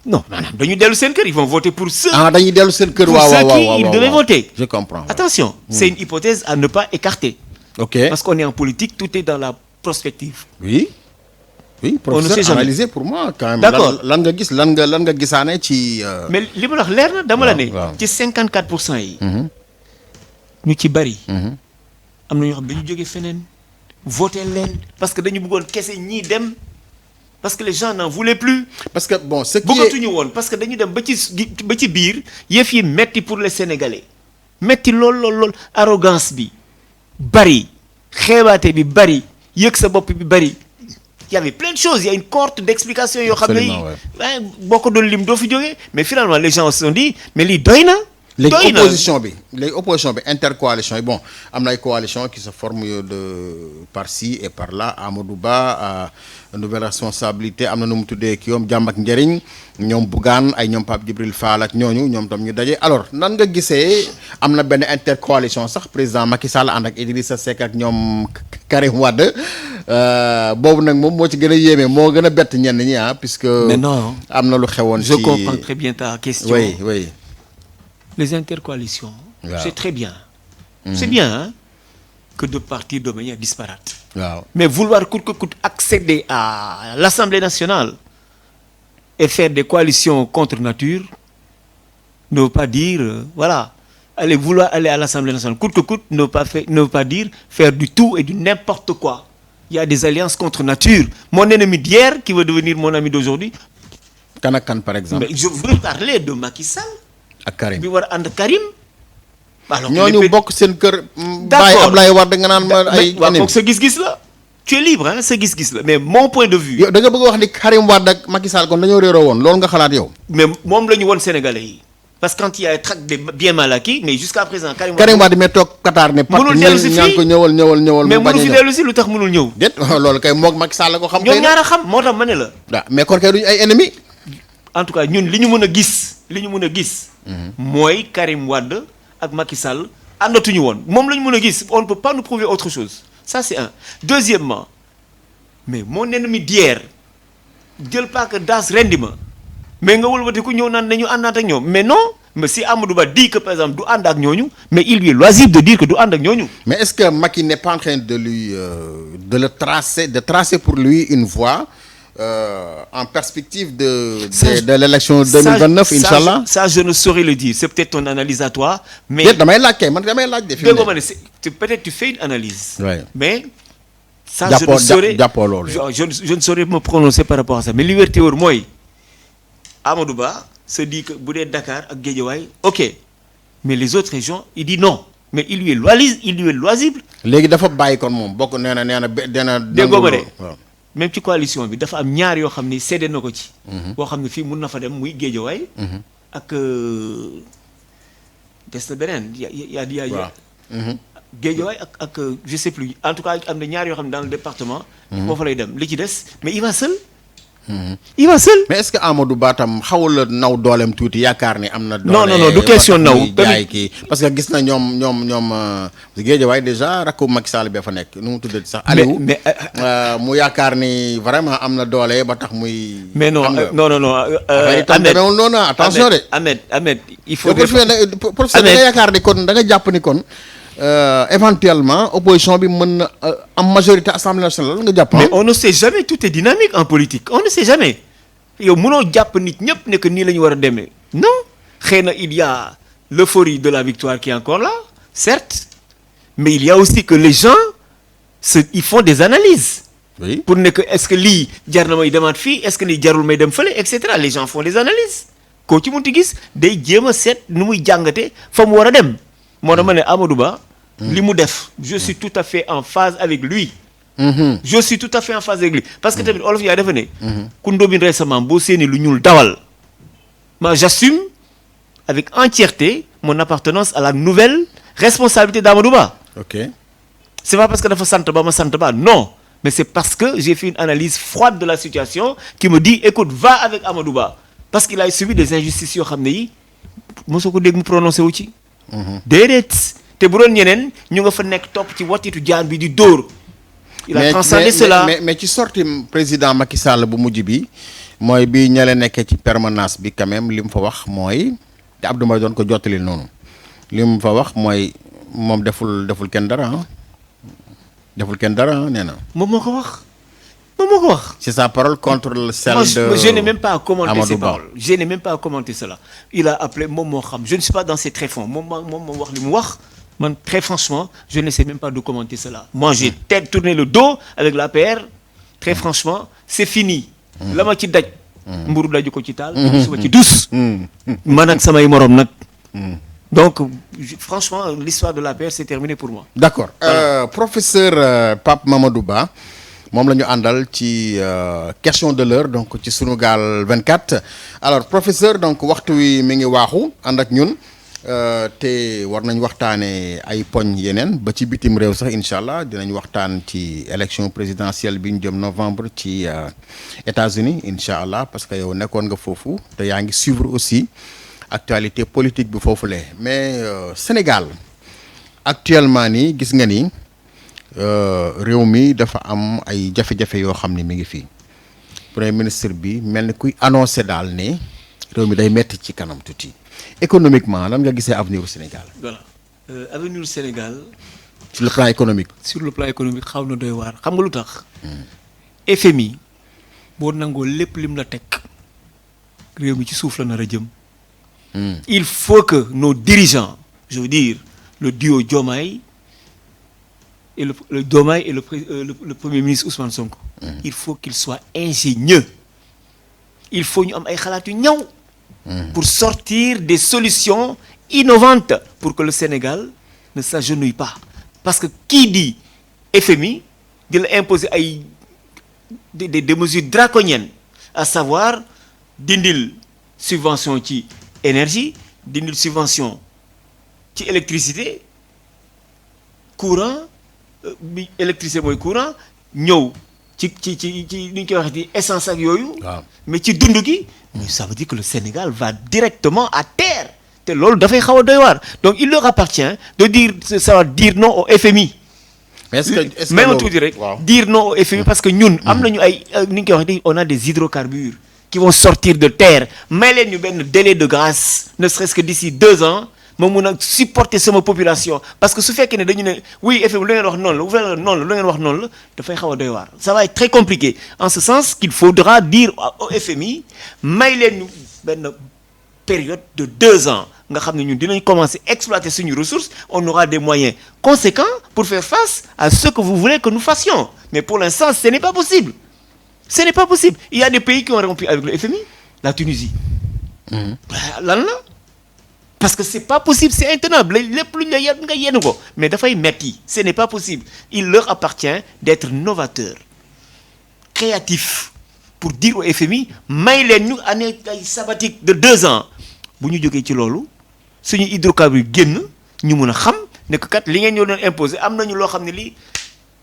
non maanaam dañu dellu seen kër ils vont voter pour ceux. dañuy dellu seen kër. pour waaw ceux waaw qui waaw ils devaient voter. je comprends. Attention, c'est une hypothèse à ne pas écarter. ok Parce qu'on est en politique, tout est dans la prospective. oui. oui On ne sait professeur jamais. analysé pour moi quand même. D'accord. lan nga gis lan nga gisaane ci. Mais li ma la wax leer na dama la ne. waaw. ci 54% yi. ñu ci bari. am na ñoo xam dañu jógee feneen. voter leen parce que dañu bëggoon kese ñii dem parce que les gens n'en voulaient plus. parce que bon ce qui est bëggatuñu woon parce que dañu dem ba ci biir yëf yi metti pour les Sénégalais metti lool arrogance bi bari xeebaate bi bari yëg sa bopp bi bari y avait plein de choses il y a une cohorte d'explications yoo xam ne yi boo ko doon lim doo fi jógee mais finalement les gens se sont dit mais lii doy na. léegi opposition bi intercoalition yi bon am na ay coalition qui se forment de par-ci et par-là Amadou Ba nouvelle responsabilité am na nu mu tuddee ki yoom jàmm ak njëriñ ñoom Bougane ay ñoom Pape Djibril Fall ak ñooñu ñoom tam ñu daje alors nan nga gisee am na benn intercoalition sax président Macky Sall ànd ak Idrissa Seck ak ñoom Karim Wade boobu nag moom moo ci gën a yéeme moo gën a bett ñenn ñi puisque mais non am na lu xewoon ci je comprends très bien ta question. oui les intercoalitions. Wow. C'est très bien. C'est bien que de partir de manière disparate. waaw Mais vouloir coûte que coûte accéder à l'Assemblée nationale et faire des coalitions contre nature ne veut pas dire, voilà, vouloir aller à l'Assemblée nationale coûte que coûte ne veut pas dire faire du tout et du n'importe quoi. Il y a des alliances contre nature. Mon ennemi d'hier qui veut devenir mon ami d'aujourd'hui. kan ak kan par exemple. Mais je veux parler de Macky Sall. ak Karim bi war a ànd Karim. alors ñooñu bokk seen kër. Baye Ablaye Wade nga naan ma ay. waaw sa gis-gis la. tu es libre hein sa gis-gis la mais mon point de vue. yow da nga bëgg a wax ni Karim Wade ak Macky Sall kon dañoo réeroo woon loolu nga xalaat yow. mais moom la ñu woon Sénégalais yi. parce que quand il y a un tract de bien mal acquis mais jusqu'à présent Karim Wade mais toog Qatar ne. mënul dellu si fii ko ñëwal. mais mënu fi dellu si lu tax mënul ñëw. déet loolu kay moog Macky Sall ko xam. ñoom ñaar a xam moo tax ma ne la. waaw mais kon kay duñu ay ennemis. en tout cas ñun li ñu mën a gis. mooy Karim Wade ak Macky Sall àndatuñu woon moom la ñu mën a gis on ne peut pas nous prouver autre chose ça c'est un. Deuxièmement mais mon ennemi d'hier jël paaka daas rendi ma mais nga wëlbatiku ñëw naan nañu àndaat ak ñoom mais non mais si Amadou Ba dit que par exemple du ànd ak ñooñu mais il lui est loisible de dire que du ànd ak ñooñu. mais est-ce que Macky n'est pas en train de lui de tracer pour lui une voie. En perspective de l'élection 2029 inchallah. Ça je ne saurais le dire c'est peut-être ton analyse à toi mais damay laaj kay man damay laaj de peut-être tu fais une analyse mais ça je ne saurais me prononcer par rapport à ça mais li wér te wóor mooy Amadou Ba se dit que bu dee Dakar ak Guédiawaye ok mais les autres régions il dit non mais il lui est loisible léegi dafa bàyyi kon moom bokk nee na déggoo ma de même ci coalition bi dafa am ñaar yoo xam ni séddee na ko ci. boo xam ne fii mun na fa dem muy Guédiawaye. ak des na beneen ya Guédiawaye ak je sais plus en tout cas am na ñaar yoo xam ne dans le département. foofu lay dem li ci des mais il va seul. mais est-ce que Amadou Ba tam xawul la naw dooleem tuuti yaakaar ni am na. non du question naw jaay kii parce que gis na ñoom Guédiawaye déjà rakku Macky Sall bi fa nekk nu mu tuddati sax. Aliou mu yaakaar ni vraiment am na doole ba tax muy. mais non. Ahmed noonu attention de. Ahmed il faut. professeur da nga yaakaar ni kon da nga jàpp ni kon. Éventuellement opposition bi mën na am majorité assemblée nationale nga jàpp. mais on ne sait jamais tout est dynamique en politique on ne sait jamais yow mënoo jàpp nit ñëpp ne que nii la ñu war a demee non xëy na il y a l'euphorie de la victoire qui est encore là certes mais il y a aussi que les gens ils font des analyses. Oui. Pour ne que est-ce que lii jar na may demaat fii est-ce que lii jarul may dem fële et cetera les gens font des analyses koo ci munti gis day jéem a seet nu muy jàngate fa mu war a dem. moo dama ne Amadou Ba li mu def je suis tout à fait en phase avec lui je suis tout à fait en phase avec lui parce que tamit olof yaa dafa ne ku ndóobin récemment boo seeni lu ñuul dawal ma j'assume avec entièreté mon appartenance à la nouvelle responsabilité d'Amadou Ba. Ok. C'est pas parce que dafa sant ba ma sant ba non mais c'est parce que j'ai fait une analyse froide de la situation qui me dit écoute va avec Amadou Ba parce qu'il a subi des injustices yoo xam ne yi mosoo ko dégg mu prononcé wu ci déedéet te bu doon ñeneen ñu nga fa nekk topp ci wattitu jaan bi di dóor Il a transcendé cela. Mais ci sorti président Macky Sall bu mujj bi mooy bi ñale nekkee ci permanence bi quand même li mu fa wax mooy te Abdou Mbaye doon ko jottali noonu li mu fa wax mooy moom deful kenn dara nee na. moom moo ko wax. C'est sa parole contre celle de. Je n'ai même pas à commenter Amadou ces Ba. paroles. Je n'ai même pas à commenter cela. Il a appelé moom moo xam. Je ne suis pas dans ses tréfonds. moom moo wax li mu wax. Man, très franchement, je n'essaie même pas de commenter cela. Moi, j'ai tourné le dos avec l'APR. Très franchement, c'est fini. La ma ci daj. mburu daju ko ci taal. suba ci dus. man ak samay morom nag. Donc, franchement, l'histoire de l'APR, c'est terminé pour moi. D'accord. Professeur Pape Mamadou Ba moom la ñu àndal ci question de l'heure donc ci Sunugal 24 alors professeur donc waxtu wi mi ngi waaxu ànd ak ñun. te war nañ waxtaanee ay poñ yeneen ba ci bitim réew sax incha allah dinañ waxtaan ci élection présidentielle bi ñu jëm novembre ci États-Unis incha allah parce que yow nekkoon nga foofu te yaa ngi suivre aussi actualité politique bi foofule mais Sénégal actuellement nii gis nga ni réew mi dafa am ay jafe-jafe yoo xam ne mi ngi fii premier ministre bi mel ni kuy annoncé daal ne réew mi day metti ci kanam tuuti. Économiquement lan nga gisee avenir du Sénégal. Voilà avenir du Sénégal. sur le plan économique. sur le plan économique xaw na doy waar xam nga lu tax. FMI boo nangoo lépp lim la teg réew mi ci suuf la nar a jëm. il faut que nos dirigeants je veux dire le duo Diomaye et le Diomaye et le premier ministre Ousmane Sonko. il faut qu'ils soient ingénieux. il faut ñu am ay xalaat yu ñaw. pour sortir des solutions innovantes pour que le Sénégal ne s'agenouille pas. Parce que qui dit FMI di la imposer ay des mesures draconiennes à savoir dindil subvention ci énergie dindil subvention ci électricité courant bi électricité mooy courant ñëw ci ni ñu koy waxee ci essence ak yooyu. mais ci dund gi. mais ça veut dire que le Sénégal va directement à terre. te loolu dafay xaw a doy waar donc il leur appartient de dire dire non au FMI. mais est-ce que même tuuti rek dire non au FMI parce que ñun. am nañu ay ni ñu koy waxee on a des hydrocarbures qui vont sortir de terre may leen ñu benn délai de grâce ne serait-ce que d'ici 2 ans. ma mun a supporter sama population parce que su fekkee ne dañu ne oui FMI lu ngeen wax noonu la lu ngeen wax noonu la dafay xaw a doy waar ça va être très compliqué en ce sens qu'il faudra dire au FMI may leen ñu benn période de 2 ans nga xam ne ñun dinañ commencer exploiter suñu ressources on aura des moyens conséquents pour faire face à ce que vous voulez que nous fassions mais pour l'instant ce n'est pas possible il y a des pays qui ont rompu avec le FMI la Tunisie lan la parce que c'est pas possible c'est intenable lépp lu ñu la yenn nga yenn ko mais dafay metti ce n'est pas possible il leur appartient d'être novateurs créatifs pour dire au FMI may leen ñu année ay sabbatique de 2 ans bu ñu jógee ci loolu suñu hydrocarbures génn ñu mun a xam ne que kat li ngeen ñoo doon imposer am nañu loo xam ne lii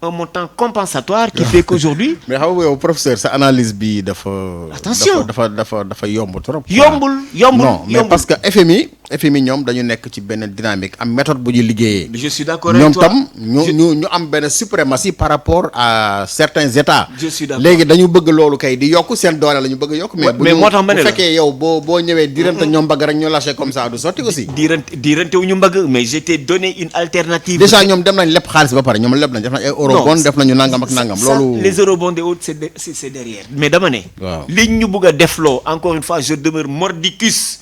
un montant compensatoire qui fait qu'aujourd'hui mais xam nga yow professeur sa analyse bi dafa. attention dafa yomb trop. yombul non mais parce que FMI ñoom dañu nekk ci benn dynamique am méthode bu ñu liggéeyee. je suis d'accord avec toi ñoom tam ñu am benn suprématie par rapport à certains états. je suis d'accord léegi dañu bëgg loolu kay di yokk seen doole la ñu bëgg a yokk. mais moo tax ma ne la bu fekkee yow boo ñëwee dirante ñoom mbagg rek ñu lâché comme ça du sotti aussi. dirante wu ñu mbagg mais je t'ai donné une alternative. déjà ñoom dem nañ lépp xaalis ba pare ñoom lépp nañ def nañ ay eurobond def nañu nangam ak nangam. loolu les eurobonds et autres c'est derrière. mais dama ne. waaw li ñu bëgg a defloo encore une fois je demeure mordicus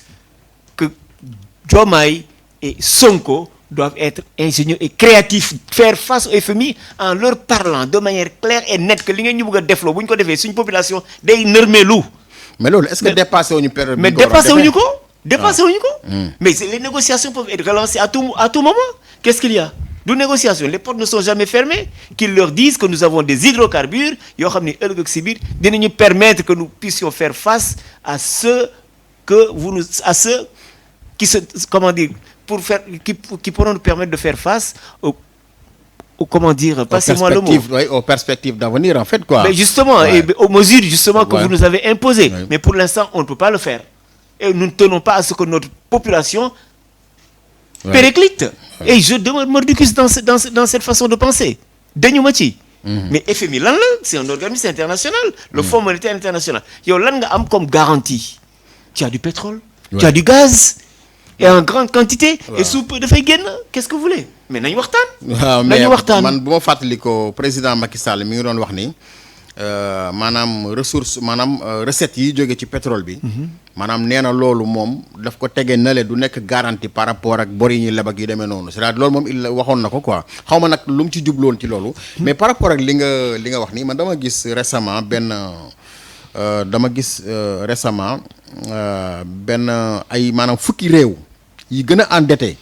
que Diomaye et Sonko doivent être ingénieux et créatifs faire face au FMI en leur parlant de manière claire et nette que li ngeen ñu bëgg a defloo bu ñu ko defee suñu population day nërmeelu. mais loolu est-ce que dépassé wuñu période mais dépassé wuñu ko. mais les négociations peuvent être relancées à tout moment. Qu'est-ce qu'il y a? De négociations les portes ne sont jamais fermées qu'ils leur disent que nous avons des hydrocarbures yoo xam ne ëllëg ak si biir dinañu permettre que nous puissions faire face à ceux qui se comment dire qui pourront nous permettre de faire face aux comment dire passez-moi le mot aux perspectives d'avenir en fait quoi. Mais justement et aux mesures justement que vous nous avez imposées mais pour l'instant on ne peut pas le faire et nous ne tenons pas à ce que notre population périclite et je demeure mordicus dans cette façon de penser dañu ma ci mais FMI lan la c'est un organisme international. Le Fonds monétaire international yow lan nga am comme garantie. Tu as du pétrole. Tu as du gaz. et en grande quantité. et sous peu dafay génn qu'est-ce que vous voulez mais nañu waxtaan. waaw mais man bu ma fàttali ko président Macky Sall mi ngi doon wax ni maanaam recettes yi jóge ci pétrole bi. maanaam nee na loolu moom daf ko tegee nale du nekk garantie par rapport ak bor yi ñuy leb ak yu demee noonu c'est-à-dire loolu moom il waxoon na ko quoi xaw ma nag lu mu ci jubloon ci loolu. mais par rapport ak li nga wax nii man dama gis récemment ay maanaam fukki réew yi gën a endetté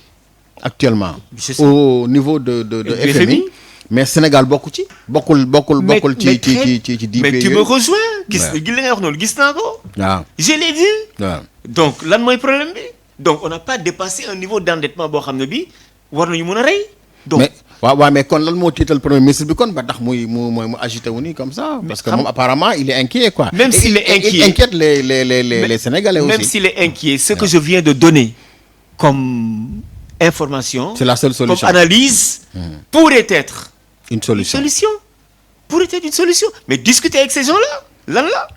actuellement. au niveau de FMI. mais Sénégal bokkul ci 10 pays. mais tu me rejoins. gis li ngay wax noonu gis naa ko. waaw je l'ai vu. waaw donc lan mooy problème bi. donc on n'a pas dépassé un niveau d'endettement boo xam ne bi war nañu mën a rey. donc mais waaw mais kon lan moo tiital premier ministre bi kon ba tax mu agité wu nii comme ça. parce que moom apparemment il est inquiet quoi. même s'il est inquiet il inquiète les Sénégalais aussi. même s'il est inquiet ce que je viens de donner comme information. c'est la seule solution comme analyse. pourrait être. une solution pourrait être une solution mais discuter avec ces gens-là lan la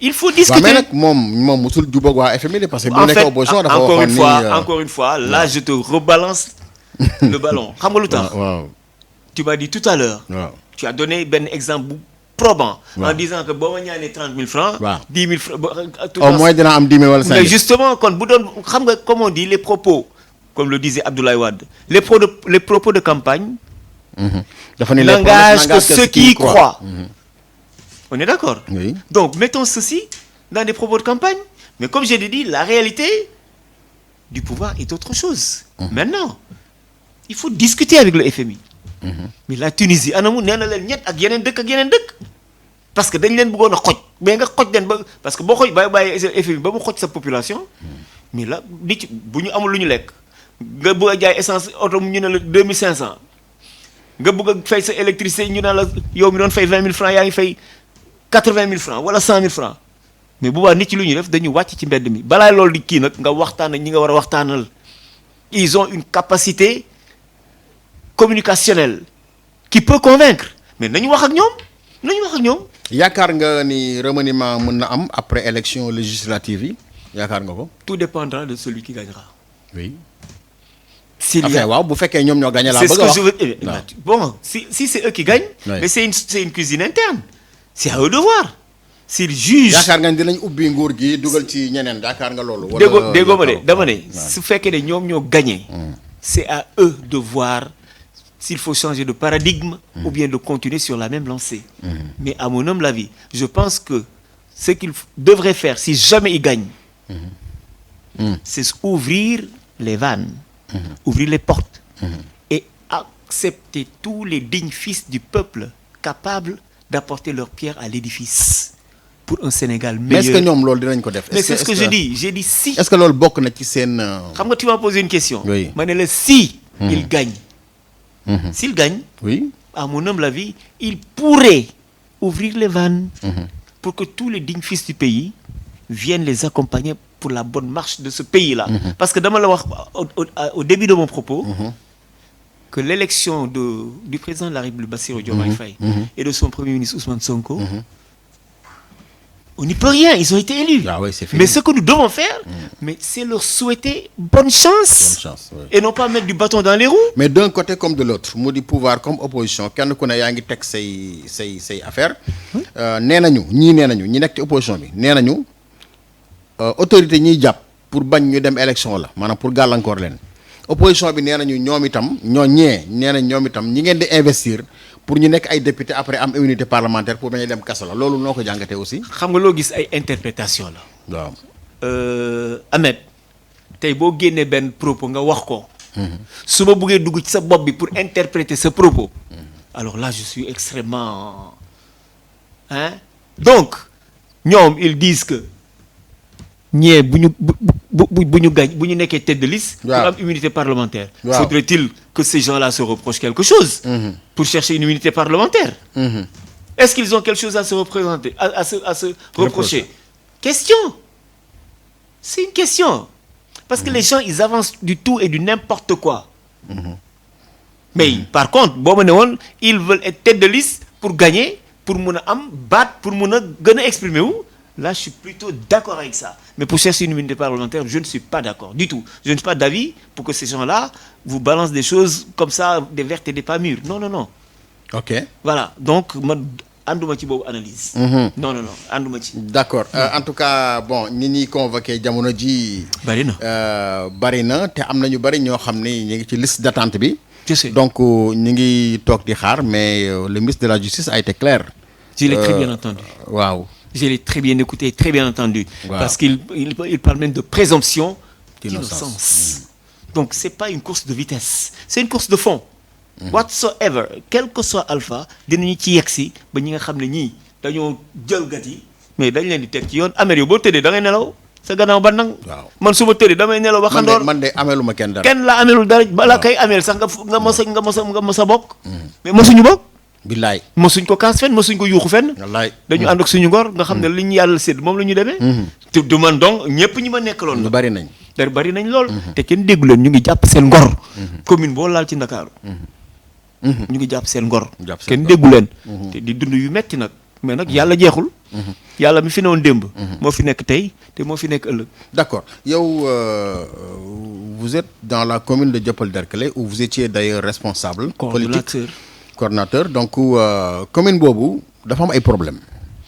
il faut discuter. mais nag moom musul jubóog waa FMI parce que bu nekk opposition dafa waxoon ni encore une fois là je te rebalance le ballon xam nga lu tax. waaw tu m'as dit tout à l'heure tu as donné benn exemple bu probant. en disant que boo ma ñaanee 30 000 francs. 10 000 francs. au moins dina am 10 000 wala 5 000. mais justement kon bu doon xam nga comme on dit les propos comme le disait Abdoulaye Wade les propos de campagne. dafa ne n'engage que ceux qui y croient. On est d'accord. Oui. Donc mettons ceci dans des propos de campagne mais comme je l'ai dit la réalité du pouvoir est autre chose. Maintenant il faut discuter avec le FMI. mais la Tunisie anamu nee na leen ñett ak yeneen dëkk parce que dañ leen bëggoon a xoj mais nga xoj leen ba parce que boo xoj bàyyi FMI ba mu xoj sa population. mais la nit bu ñu amul lu ñu lekk nga bëgg a jaay essence oto ñu ne la 2500. nga bëgg a fay sa électricité ñu naan la yow mi doon fay 20 000 francs yaa ngi fay 80 000 francs wala 100 000 francs mais bu baax nit ci lu ñuy def dañu wàcc ci mbedd mi balaa loolu di kii nag nga waxtaan ak ñi nga war a waxtaanal. ils ont une capacité communicationnelle qui peut convaincre mais nañu wax ak ñoom. yaakaar nga ni remaniement mën na am après élection législative yi yaakaar nga ko. tout dépendra de celui qui gagnera. oui. waaw bu fekkee ñoom ñoo gagné laa bëgg a wax bon si c'est eux qui gagnent. mais c'est une cuisine interne. c'est à eux de voir. s'ils jugent. yaakaar nga ni dinañ ubbi nguur gi dugal ci ñeneen yaakaar nga loolu. wala déggoo ma de dama ne. su fekkee ne ñoom ñoo gagné. c'est à eux de voir s'il faut changer de paradigme. ou bien de continuer sur la même lancée. mais à mon humble avis je pense que ce qu'ils devraient faire si jamais ils gagnent. c'est ouvrir les vannes. ouvrir les portes. et accepter tous les dignes fils du peuple capables d'apporter leur pierre à l'édifice pour un Sénégal meilleur. mais est-ce que ñoom loolu dinañ ko def. mais c'est ce que je dis j'ai dit si. est-ce que loolu bokk na ci seen. xam nga tu m'as posé une question. oui ma ne la si. il gagne. s'il gagne. oui. à mon humble avis il pourrait ouvrir les vannes. pour que tous les dignes fils du pays viennent les accompagner pour la bonne marche de ce pays-là. parce que dama la wax au début de mon propos. que l'élection du président de la République Bassirou Diomaye Faye. et de son premier ministre Ousmane Sonko. on n'y peut rien ils ont été élus. Ah oui, c'est fini. mais ce que nous devons faire. mais c'est leur souhaiter bonne chance. Oui. et non pas mettre du bâton dans les roues. mais d'un côté comme de l'autre mu di pouvoir comme opposition kenn ku ne yaa ngi teg say affaire nee nañu ñi nekk ci opposition bi nee nañu autorité ñiy jàpp pour bañ ñu dem élection la maanaam pour gàllankoor leen opposition bi nee nañu ñoom itam ñi ngeen di investir pour ñu nekk ay député après am immunité parlementaire pour bañ a dem kaso la loolu noo ko jàngatee aussi. xam nga loo gis ay interprétation la. waaw. Ahmed tey boo génnee benn propos nga wax ko. su ma buggee dugg ci sa bopp bi pour interpréter ce propos. alors là je suis extrêmement donc ñoom ils disent que ñee bu ñu nekkee tête de liste. pour am immunité parlementaire. faudrait-il que ces gens-là se reprochent quelque chose. pour chercher une immunité parlementaire. est-ce qu'ils ont quelque chose à se représenter à se reprocher. question. c'est une question. parce que les gens ils avancent du tout et du n'importe quoi. mais par contre boo ma ne woon ils veulent être tête de liste pour gagner pour mun a am baat pour mun a gën a exprimer wu là je suis plutôt d'accord avec ça mais pour chercher une immunité parlementaire je ne suis pas d'accord du tout je ne suis pas d'avis pour que ces gens-là vous balancent des choses comme ça des vertes et des pas mûres non non non ok voilà donc man ànduma ci boobu analyse non non non ànduma ci d'accord en tout cas bon ñi ñuy convoqué jamono ji bari na bari na te am na ñu bari ñoo xam ne ñu ngi ci liste d'attente bi je sais donc ñu ngi toog di xaar mais le ministre de la justice a été clair je l'ai très bien entendu waaw je l'ai très bien écouté très bien entendu Wow. parce qu'il parle même de présomption D'innocence. d'innocence donc c'est pas une course de vitesse c'est une course de fond whatsoever quel que soit alpha dinañu ci yegsi ba ñi nga xam ne ñii dañoo jël gat yi mais dañ leen di teg ci yoon Amérique yow boo tëddee da ngay nelaw sa gannaaw ba nang Waaw. man su ma tëddee damay nelaw ba xandoor man de ameluma kenn dara kenn la amelul dara bala kay ameel sax nga mos a bokk mais mosuñu bokk billaay mosuñ ko kaas fenn mosuñ ko yuuxu fenn wallaay dañu ànd ak suñu ngor nga xam ne li ñu yàlla sédd moom la ñu demee te du man donc ñëpp ñi ma nekkaloon ñu la bari nañ dar bari nañ lool te kenn déggu leen ñu ngi jàpp seen ngor commune boo laal ci Ndakaaru ñu ngi jàpp seen ngor Jàpp seen kenn ngor. déggu leen te di dund yu metti nag mais nag yàlla jeexul yàlla mi fi newoon démb moo fi nekk tey te moo fi nekk ëllëg d'accord yow vous êtes dans la commune de Dieuppeul-Derklé où vous étiez d'ailleurs responsable politique coordonnateur donc commune boobu dafa am ay problème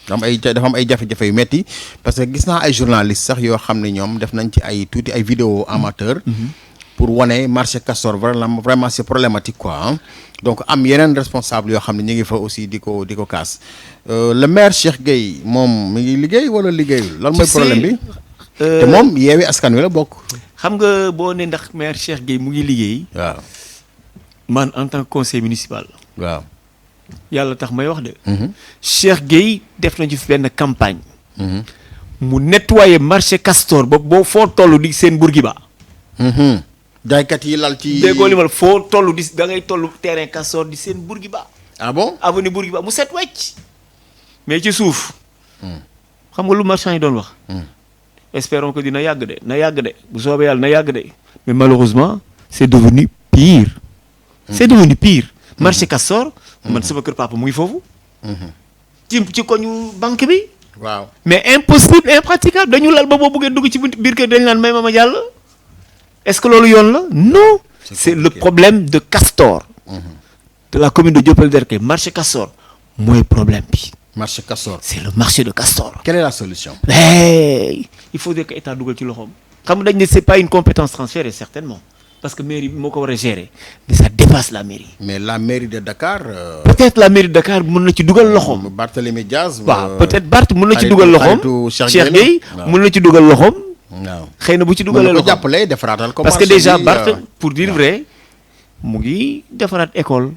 dafa am ay jafe-jafe yu metti parce que gis naa ay journalistes sax yoo xam ne ñoom def nañ ci ay tuuti ay vidéo amateur pour wane marché Castor vraiment c'est problématique quoi hein. Donc am yeneen responsable yoo xam ne ñu ngi fa aussi di ko kaas le maire Cheikh Gueye moom mi ngi liggéey wala liggéeyul lan mooy problème bi te moom Yewwi Askan Wi la bokk xam nga boo ne ndax maire Cheikh Gueye mu ngi liggéey waaw man en tant que conseiller municipal waaw yàlla tax may wax de Cheikh Gueye def nañu fi benn campagne mu nettoyer marché Castor ba boo foo toll di seen Bourguiba jaaykat yi lal ci déggoo li ma la foo toll di da ngay toll terrain Castor di seen Bourguiba ah bon avenue Bourguiba mu set wecc mais ci suuf xam nga lu marchand yi doon wax espérons que dina yàgg de bu soobee yàlla na yàgg de mais malheureusement c'est devenu pire c'est devenu pire marché Castor man sama kër papa mu ngi foofu ci koñu banque bi waaw mais impossible impraticable dañu lal ba boo buggee dugg ci biir kër dañ naan may ma jàll est-ce que loolu yoon la non c'est le problème de Castor de la commune de Dieuppeul-Derklé marché Castor mooy problème bi marché Castor c'est le marché de Castor quelle est la solution hey il faudrait que état dugal ci loxoom xam nga dañ ne c'est pas une compétence transférée certainement parce que mairie bi moo ko war a gérer mais ça dépasse la mairie mais la mairie de Dakar peut-être la mairie de Dakar mën na ci dugal loxoom Barthélémy Diaz waaw peut-être Bart mën na ci dugal loxoom Cheikh Gueye mën na ci dugal loxoom waaw xëy na bu ci dugalee ko loxoom jàppale defaraatal ko parce que déjà Bart pour dire vrai mu ngi defaraat école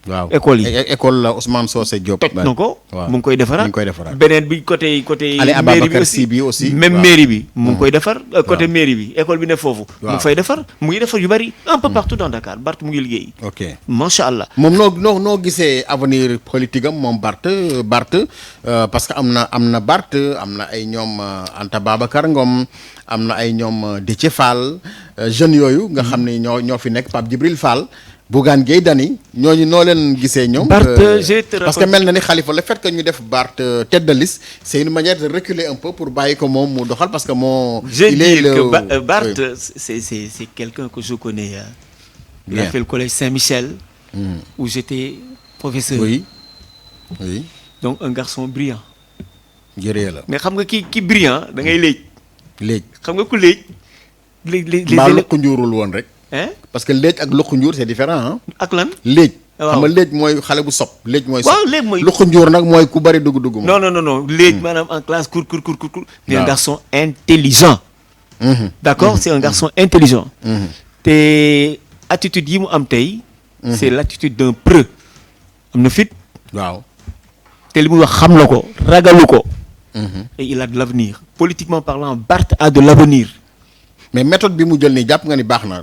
waaw école yi école la Ousmane Socé Diop toj na ko mu ngi koy defaraat beneen bi côté Ali mairie bi Ababacar Sy bi aussi même mairie bi mu ngi koy defar côté mairie bi école bi ne foofu mu ngi fay defar mu ngi defar yu bari un peu partout dans Dakar Bart mu ngi liggéey ok macha allah moom noo gisee avenir politique am moom Bart parce que am na Bart am na ay ñoom Anta Babacar Ngom am na ay ñoom Déthié Fall jeunes yooyu nga xam ne ñoo fi nekk Pape Djibril Fall Bougane Gueye Dany ñooñu noo leen gisee ñoom parce que mel na ni Khalifa le fait que ñu def Bart tête de liste c'est une manière de reculer un peu pour bàyyi ko moom mu doxal parce que moo Bart c'est quelqu'un que je connais il a fait le collège Saint-Michel où j'étais professeur oui donc un garçon brillant jëree la mais xam nga ki brillant da ngay léej xam nga ku léej mbaa lëkku njuurul woon rek parce que léej ak luqu njuur c'est différent ak lan léej xam nga léej mooy xale bu sob léej mooy sob waaw léej mooy luqu njuur nag mooy ku bari dugg non léej maanaam en classe cour mais un garçon intelligent d'accord c'est un garçon intelligent te attitude yi mu am tey c'est l'attitude d'un preux am na fit waaw te li muy wax xam na ko ragalu ko et il a de l'avenir politiquement parlant Bart a de l'avenir mais méthode bi mu jël nii jàpp nga ni baax na.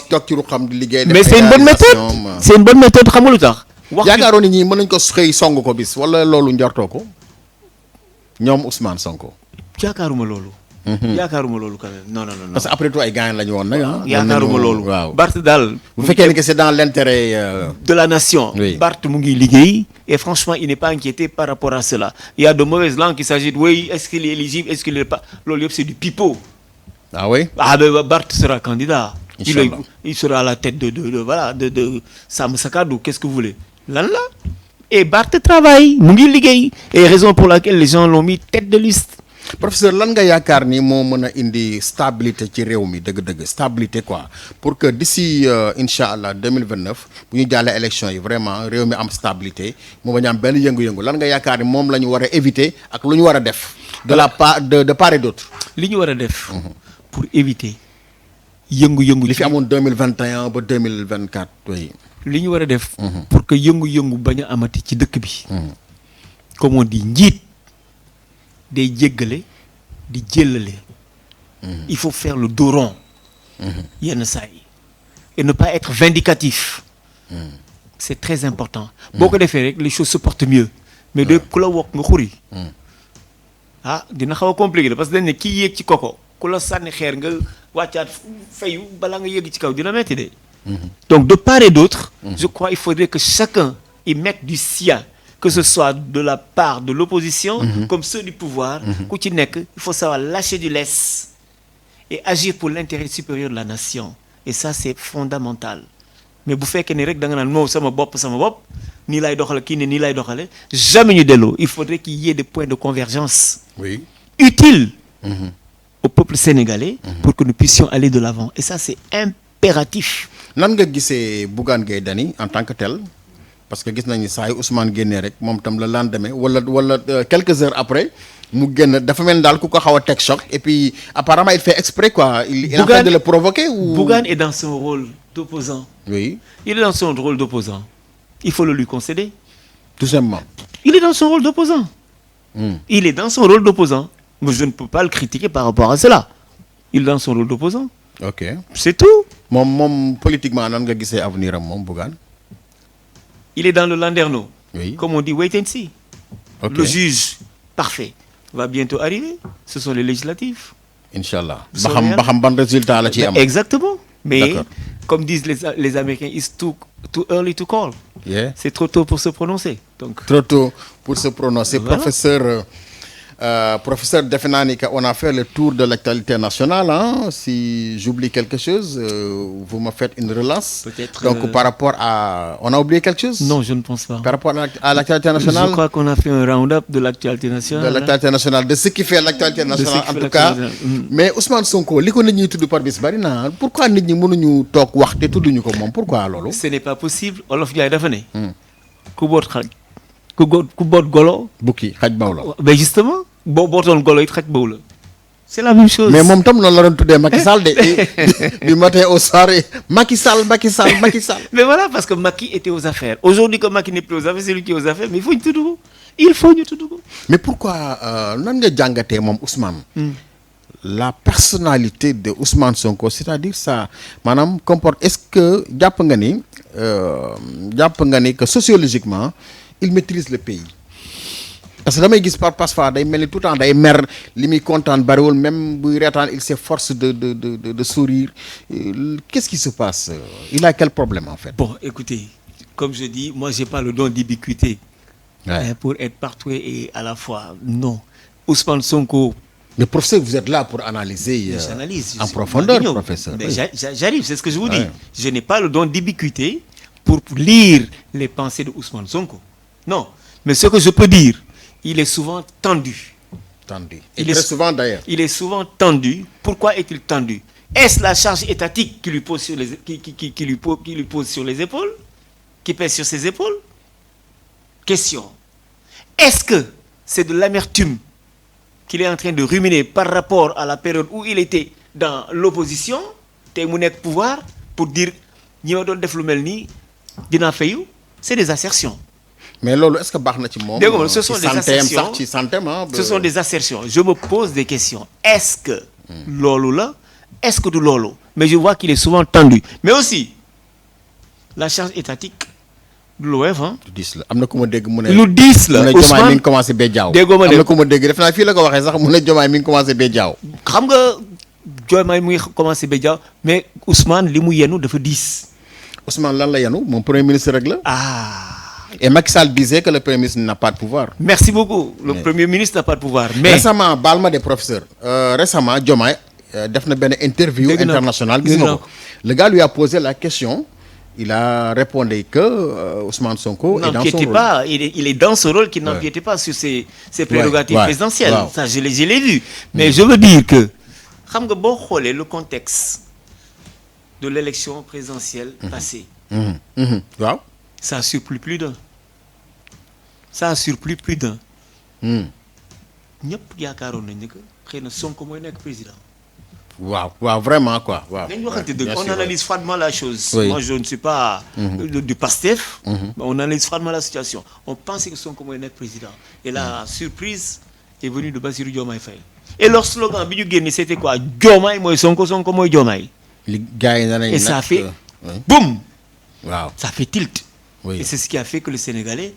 toog ci ru xam di liggéey. mais c'est une bonne méthode c'est une bonne méthode xam nga lu tax. yaakaaroon ni ñii mën nañ ko xëy song ko bis wala loolu njortoo ko ñoom Ousmane Sonko. yaakaaruma loolu. yaakaaruma loolu quand même non non non. parce que après tout ay gaañ la ñu woon nag ah. yaakaaruma loolu. waaw Barth daal. bu fekkee ne que c'est dans l'intérêt. de la nation. Oui. Barth mu ngi liggéey et franchement il n'est pas inquiété par rapport à cela. Il y a de mauvaises langues qui s'agitent oui est-ce qu'il est éligible est-ce qu'il n'est pas loolu yëpp c'est du pipeau. ah oui. Ah ben Barth sera candidat. Inch'Allah. Il sera à la tête de Sàmm Sa Kàddu qu'est-ce que vous voulez lan la. Et Barth travaille mu ngi liggéey et raison pour laquelle les gens l'ont mis tête de liste. Professeur lan nga yaakaar ni moo mën a indi stabilité ci réew mi dëgg-dëgg stabilité quoi pour que d'ici incha allah 2029 bu ñu jàllee élection yi vraiment réew mi am stabilité mu bañ am benn yëngu-yëngu lan nga yaakaar ni moom la ñu war a éviter ak lu ñu war a def. de la part de part et d'autre. li ñu war a def. pour éviter yëngu-yëngu. li fi amoon 2021 ba 2024 oui. li ñu war a def. pour que yëngu-yëngu bañ a amati ci dëkk bi. comme on dit njiit day jéggale di jéllale. il faut faire le dos rond. yenn saa yi et ne pas être vindicatif. c'est très important. boo ko defee rek les choses se portent mieux. mais de ku la wokk nga xuri. ah dina xaw a compliqué parce que dañ ne kii yéeg ci koko ku la sànni xeer nga wàccaat fayu balaa nga yéeg ci kaw dina metti de. donc de part et d'autre. je crois il faudrait que chacun y mette du sien. que ce soit de la part de l'opposition comme ceux du pouvoir ku ci nekk il faut savoir lâcher du lest et agir pour l'intérêt supérieur de la nation et ça c'est fondamental mais bu fekkee ne rek da nga naan moom sama bopp nii lay doxale kii ne nii lay doxale jamais ñu delloo il faudrait qu'il y ait des points de convergence utiles au peuple sénégalais pour que nous puissions aller de l'avant et ça c'est impératif. nan nga gisee Bougane Gueye Dany en tant que tel parce que gis nañu saa yu Ousmane génnee rek moom tam le lendemain wala quelques heures après mu génn dafa mel ni daal ku ko xaw a teg choc et puis apparemment il fait exprès quoi. il est en train de le provoquer ou. Bougane est dans son rôle d'opposant. Oui. Il est dans son rôle d'opposant. Il faut le lui concéder. Tout simplement. Il est dans son rôle d'opposant. Il est dans son rôle d'opposant. Mais je ne peux pas le critiquer par rapport à cela. Il est dans son rôle d'opposant. Ok. C'est tout. moom politiquement nan nga gisee avenir am moom Bougane. Il est dans le landerneau. Oui. Comme on dit, wait and see. Ok. Le juge parfait va bientôt arriver. Ce sont les législatives. Inch'Allah. ba xam ban résultat la ci am. Exactement. Mais D'accord. comme disent les Américains, it's too early to call. Yeah. C'est trop tôt pour se prononcer. Donc, Trop tôt pour se prononcer. Voilà. Professeur defe naa ni que on a fait le tour de l'actualité nationale hein. Si j'oublie quelque chose vous me faites une relance. Peut-être, donc par rapport à on a oublié quelque chose. non, je ne pense pas. Par rapport à l'actualité nationale. Je crois qu'on a fait un round-up de l'actualité nationale. De l'actualité nationale de ce qui fait l'actualité nationale en tout cas. Mais Ousmane Sonko li ko nit ñi tudd par bis bari na pourquoi nit ñi mënuñu toog wax te tudduñu ko moom pourquoi loolu. Ce n'est pas possible. Olof Ndiaye dafa ne. ku boot xaj ku boot golo. bukki xaj baw la. Mais justement boo bootoon golo it xaj baw la. C'est la même chose. mais moom tam noonu la doon tuddee Macky Sall de du matin au soir Macky Sall. Mais voilà parce que Macky était aux affaires. Aujourd'hui que Macky n'est plus aux affaires c'est lui qui est aux affaires mais il faut ñu tudd ko. Il faut ñu tudd ko. mais pourquoi nan nga jàngatee moom Ousmane. La personnalité de Ousmane Sonko c'est-à-dire ça maanaam comporte est-ce que jàpp nga ni que sociologiquement il maîtrise le pays. parce que damay gis parfois day mel ni tout le temps day mer li muy kontaan bariwul même buy reetaan il s'efforce de sourire qu'est-ce qui se passe il a quel problème en fait. Bon écoutez comme je dis moi j'ai pas le don d'ubiquité. Ouais. Pour être partout et à la fois non. Ousmane Sonko. Mais professeur vous êtes là pour analyser J'analyse en profondeur professeur. Mais j'arrive c'est ce que je vous dis. Ouais. Je n'ai pas le don d'ubiquité pour lire les pensées de Ousmane Sonko. Non mais ce que je peux dire il est souvent tendu. Et très souvent d'ailleurs. Il est souvent tendu. Pourquoi est-il tendu? Est-ce la charge étatique qui lui pose sur les qui lui pose sur les épaules, qui pèse sur ses épaules? Question. Est-ce que c'est de l'amertume qu'il est en train de ruminer par rapport à la période où il était dans l'opposition te mu nekk pouvoir pour dire ñi ma doon def lu mel nii dinaa fayu? C'est des assertions. Mais loolu est-ce que baax na ci moom. dégg nga ce sont des assertions sax ci santeem ce sont des assertions. Je me pose des questions. Est-ce que loolu la? Est-ce que du loolu? Mais je vois qu'il est souvent tendu. Mais aussi la charge étatique du lu woyof lu diis la am na ku ma dégg mu ne. lu diis la mu ne Diomaye mi Ousmane ngi commencé bee jaaw. déggoo ma am de na ku ma dégg def naa fii la ko waxee sax mu ne Diomaye mi ngi commencé bee jaaw. xam nga Diomaye mu ngi commencé ba jaaw mais Ousmane li mu yenu dafa diis. Ousmane lan la yenu moom premier ministre rek la. ah. Et Macky Sall disait que le premier ministre n'a pas de pouvoir. Merci beaucoup. Le Premier ministre n'a pas de pouvoir. Mais récemment baal ma des professeurs récemment Diomaye def na benn interview Dégg naa ko. internationale Dégg gis nga naa ko. ko. Le gars lui a posé la question. Il a répondu que Ousmane Sonko est dans son n'empiétez rôle. pas, il est dans ce rôle qui n'empiétait pas sur ses prérogatives ouais, présidentielles. wow. Ça, je l'ai vu. Mais je veux dire que, xam nga boo xoolee le contexte de l'élection présidentielle passée, waaw. ça a surpris plus d'un. Ça a surpris plus d'un. ñëpp yaakaaroon nañ ne que xëy na Sonko mooy nekk président. waaw waaw vraiment quoi waaw. nañ waxante dëgg bien on sûr, analyse froidement la chose. Oui. Moi je ne suis pas du Pastef. Mais on analyse froidement la situation. On pensait que Sonko mooy nekk président. Et la surprise est venue de Bassirou Diomaye Faye. Et leur slogan bi ñu génne c'était quoi Diomaye mooy Sonko, Sonko mooy Diomaye. li gars yi nee nañ Et ça nag, fait oui. boum, waaw ça fait tilt. Oui. Et c'est ce qui a fait que les Sénégalais,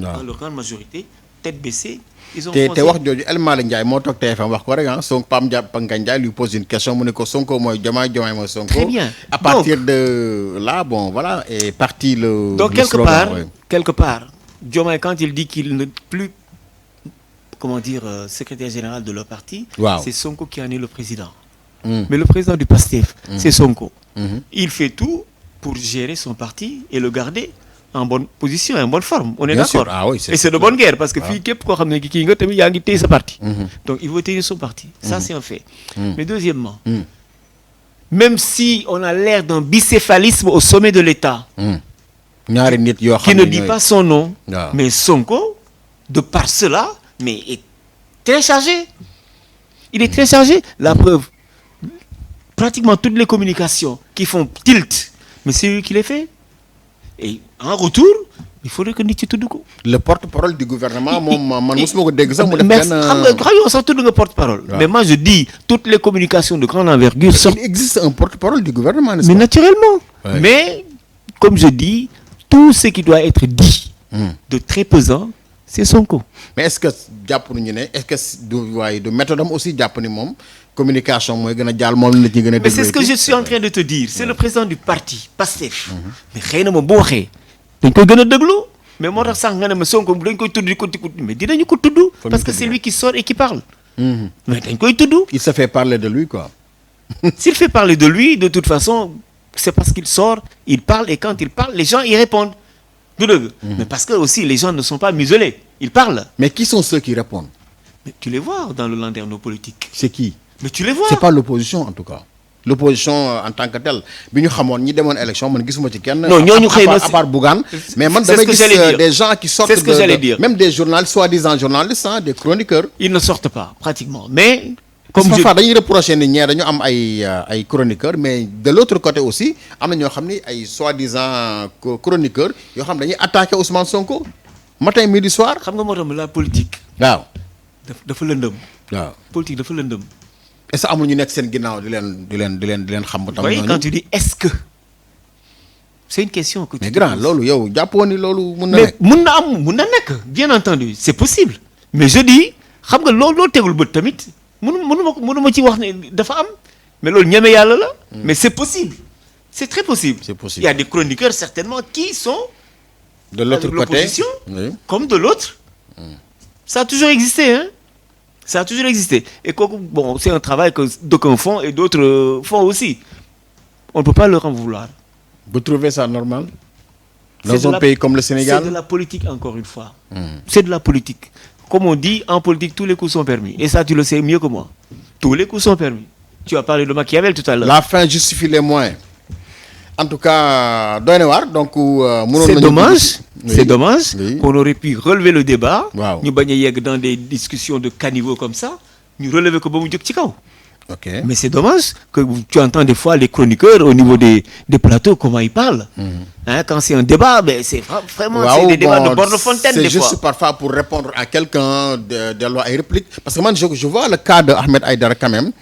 waaw. dans leur grande majorité, tête baissée, ils ont te foncé. wax jooju El Malick Ndiaye moo toog TFM wax ko rek ah Sonko Pam Ngagne Ndiaye lui pose une question mu ne ko Sonko mooy Diomaye Diomaye mooy Sonko. Très bien. À partir de là bon voilà est parti le. Donc le quelque slogan, part, ouais. quelque part, Diomaye quand il dit qu'il n'est plus, comment dire, secrétaire général de leur parti, Wow. c'est Sonko qui en est le président. Mais le président du PASTEF, c'est Sonko. Il fait tout pour gérer son parti et le garder en bonne position, en bonne forme. On est Bien d'accord. sûr. Ah oui, c'est Et c'est de clair. bonne guerre parce que fii képp koo xam ne kii nga tamit yaa ngi téye sa parti. Donc il veut tenir son parti. Ça c'est un fait. Mais deuxièmement, même si on a l'air d'un bicéphalisme au sommet de l'État, ñaari nit yoo xam qui ne dit ñooy- pas son nom, waaw. mais Sonko, de par cela, mais est très chargé. Il est très chargé. La preuve, pratiquement toutes les communications qui font tilt, mais c'est lui qui les fait. Et en retour, il faudrait que nit ci tudd ko. le porte-parole du gouvernement moom man mosuma ko dégg sax mu def Mais benn. xam nga yow sax tudd nga porte-parole. waaw. Mais moi je dis toutes les communications de grande envergure sortent. Il existe un porte-parole du gouvernement n'est-ce Mais pas? naturellement. Ouais. Mais comme je dis, tout ce qui doit être dit de très pesant, c'est Sonko. Mais est-ce que jàpp nañu ne est-ce que du waaye du méthode am aussi jàpp ni moom communication mooy gën a jàll moom la ci gën a. Mais c'est ce que je suis en train de te dire. C'est le président du parti, Pastef. Mais xëy na moom bu waxee dañ koy gën a déglu. Mais moo tax sax nga ne ma Sonko dañ koy tudd di ko mais dinañu ko tudd. Parce que c'est lui qui sort et qui parle. Mais dañ koy tudd. Il se fait parler de lui quoi. S'il fait parler de lui, de toute façon, c'est parce qu'il sort, il parle et quand il parle, les gens y répondent. Du dëgg. Mais parce que aussi les gens ne sont pas muselés. Ils parlent. Mais qui sont ceux qui répondent? Mais tu les vois dans le landerneau politique. C'est qui? Mais tu les vois. C'est pas l'opposition en tout cas. L'opposition en tant que telle bi ñu xamoon ñi demoon élection man gisuma ci kenn. Non, ñooñu xëy na à part Bougane. Mais man c'est ce damay que gis j'allais dire. des gens qui sortent C'est ce que j'allais dire. même des journalistes soi-disant journalistes des chroniqueurs. Ils ne sortent pas, pratiquement. Mais, comme Comme je... parfois dañuy reprocher ni ñee dañu am ay chroniqueurs mais de l'autre côté aussi am na ñoo xam ni ay soi-disant chroniqueurs yoo xam dañuy attaquer Ousmane Sonko matin midi soir. xam nga moo tax la politique waaw dafa lëndëm. waaw. Politique dafa lëndëm. est-ce que amul ñu nekk seen ginnaaw di leen xam ba tam Oui, ñooñu. quand tu dis est-ce que, c'est une question que tu mais te grand poses. loolu yow jàppoo ni loolu mun na Mais nekk. mun na am mun na nekk bien entendu c'est possible. Mais je dis xam nga loo tegul bët tamit mënuma ci wax ne dafa am. Mais loolu ñeme yàlla la. Mais c'est possible. C'est très possible. C'est possible. Il y a des chroniqueurs certainement qui sont de l'autre avec côté l'opposition oui. comme de l'autre. Ça a toujours existé, hein. Ça a toujours existé. Et bon, c'est un travail que d'aucuns font et d'autres font aussi. On ne peut pas leur en vouloir. Vous trouvez ça normal C'est dans de un la- pays comme le Sénégal? C'est de la politique, encore une fois. C'est de la politique. Comme on dit, en politique, tous les coups sont permis. Et ça, tu le sais mieux que moi. Tous les coups sont permis. Tu as parlé de Machiavel tout à l'heure. La fin justifie les moyens. En tout cas doy na waar donc. mënoon C'est nañu dommage. Oui. C'est dommage Oui. qu'on aurait pu relever le débat. Waaw. Ñu bañ a yegg dans des discussions de caniveau comme ça. Ñu relever ko ba mu jóg ci kaw. Ok. Mais c'est dommage que tu entends des fois les chroniqueurs au niveau des plateaux, comment ils parlent. Hein, quand c'est un débat, ben c'est vraiment c'est des débats de bord de fontaine c'est des juste fois. parfois pour répondre à quelqu'un de loi et réplique parce que man je vois le cas de Ahmed Aïdara quand même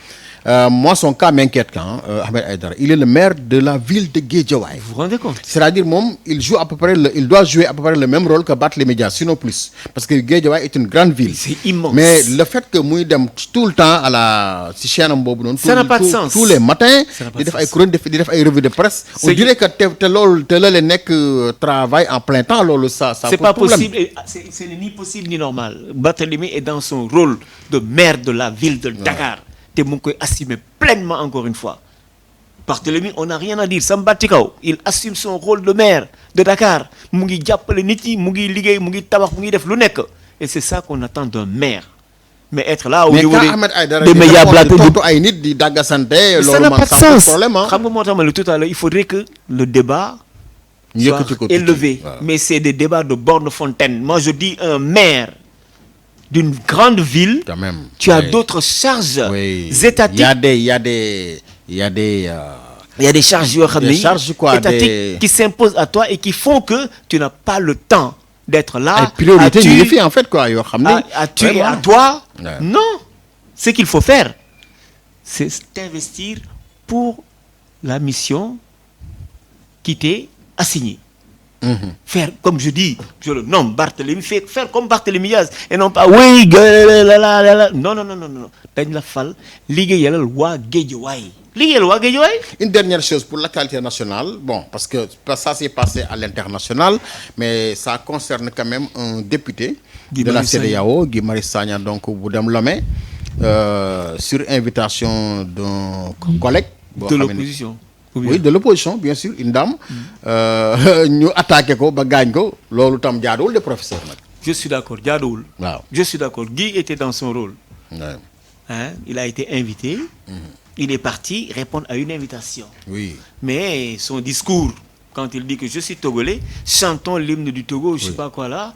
moi son cas m'inquiète quand Ahmed Aïdara il est le maire de la ville de Guédiawaye. Vous vous rendez compte? C'est-à-dire moom il joue à peu près il doit jouer à peu près le même rôle que Barthélémy Dias sinon plus parce que Guédiawaye est une grande ville. C'est immense. Mais le fait que muy dem tout le temps à la si chaîne am boobu noonu. Ça n'a pas de sens. Tous les matins. Ça n'a pas di de def ay sens. chroniques di def ay revues de presse. On dirait que te loolu te la nekk travail en plein temps loolu ça C'est pose pas problème. possible, et c'est ni possible ni normal. Barthélémy est dans son rôle de maire de la ville de Dakar. te mu ngi koy assumer pleinement encore une fois. Barthélémy on n'a rien à dire Samba ci kaw il assume son rôle de maire de Dakar mu ngi jàppale nit yi mu ngi liggéey mu ngi tabax mu ngi def lu nekk et c'est ça qu'on attend d'un maire. Mais être là au niveau des médias blagues tontu ay nit di daggasante ça loolu n'a man pas de ça pose sens. problème ah. xam nga moo tax ma ne tout à l'heure il faudrait que le débat soit Yëkkati ko tuuti. élevé. Waaw. Mais c'est des débats de borne fontaine. Moi je dis un maire d'une grande ville, Quand même. tu as Oui. d'autres charges Oui. étatiques. Il y a des Il y a des charges yoo xam Des ne charges quoi, étatiques des- qui s'imposent à toi et qui font que tu n'as pas le temps d'être là ay priorités à ñu ngi tuer- fi en fait quoi yoo xam ne. à tuer vraiment. à toi. Ouais. Non, ce qu'il faut faire, c'est t'investir pour la mission qui t'est assignée. Faire comme je dis, je le nomme Barthélémy, faire comme Barthélémy Diaz et non pas oui non dañ la fal liggéeyalal waa Guédiawaye liggéeyal waa Guédiawaye. Une dernière chose pour l'actualité nationale, bon, parce que ça s'est passé à l'international, mais ça concerne quand même un député Guy de la Marius Sagna. CEDEAO, Guy Marius Sagna, donc Boudem Lomé, sur invitation d'un collègue. boo De xam ne- l'opposition. Ou bien- Oui, de l'opposition, bien sûr, une dame. ñu attaqué ko ba gaañ ko loolu tam jaaduwul de professeur nag. Je suis d'accord jaaduwul. Waaw. Je suis d'accord Guy était dans son rôle. Ouais. Hein? Il a été invité. Il est parti répondre à une invitation. Oui. Mais son discours, quand il dit que je suis togolais, chantons l'hymne du Togo, je sais pas quoi là.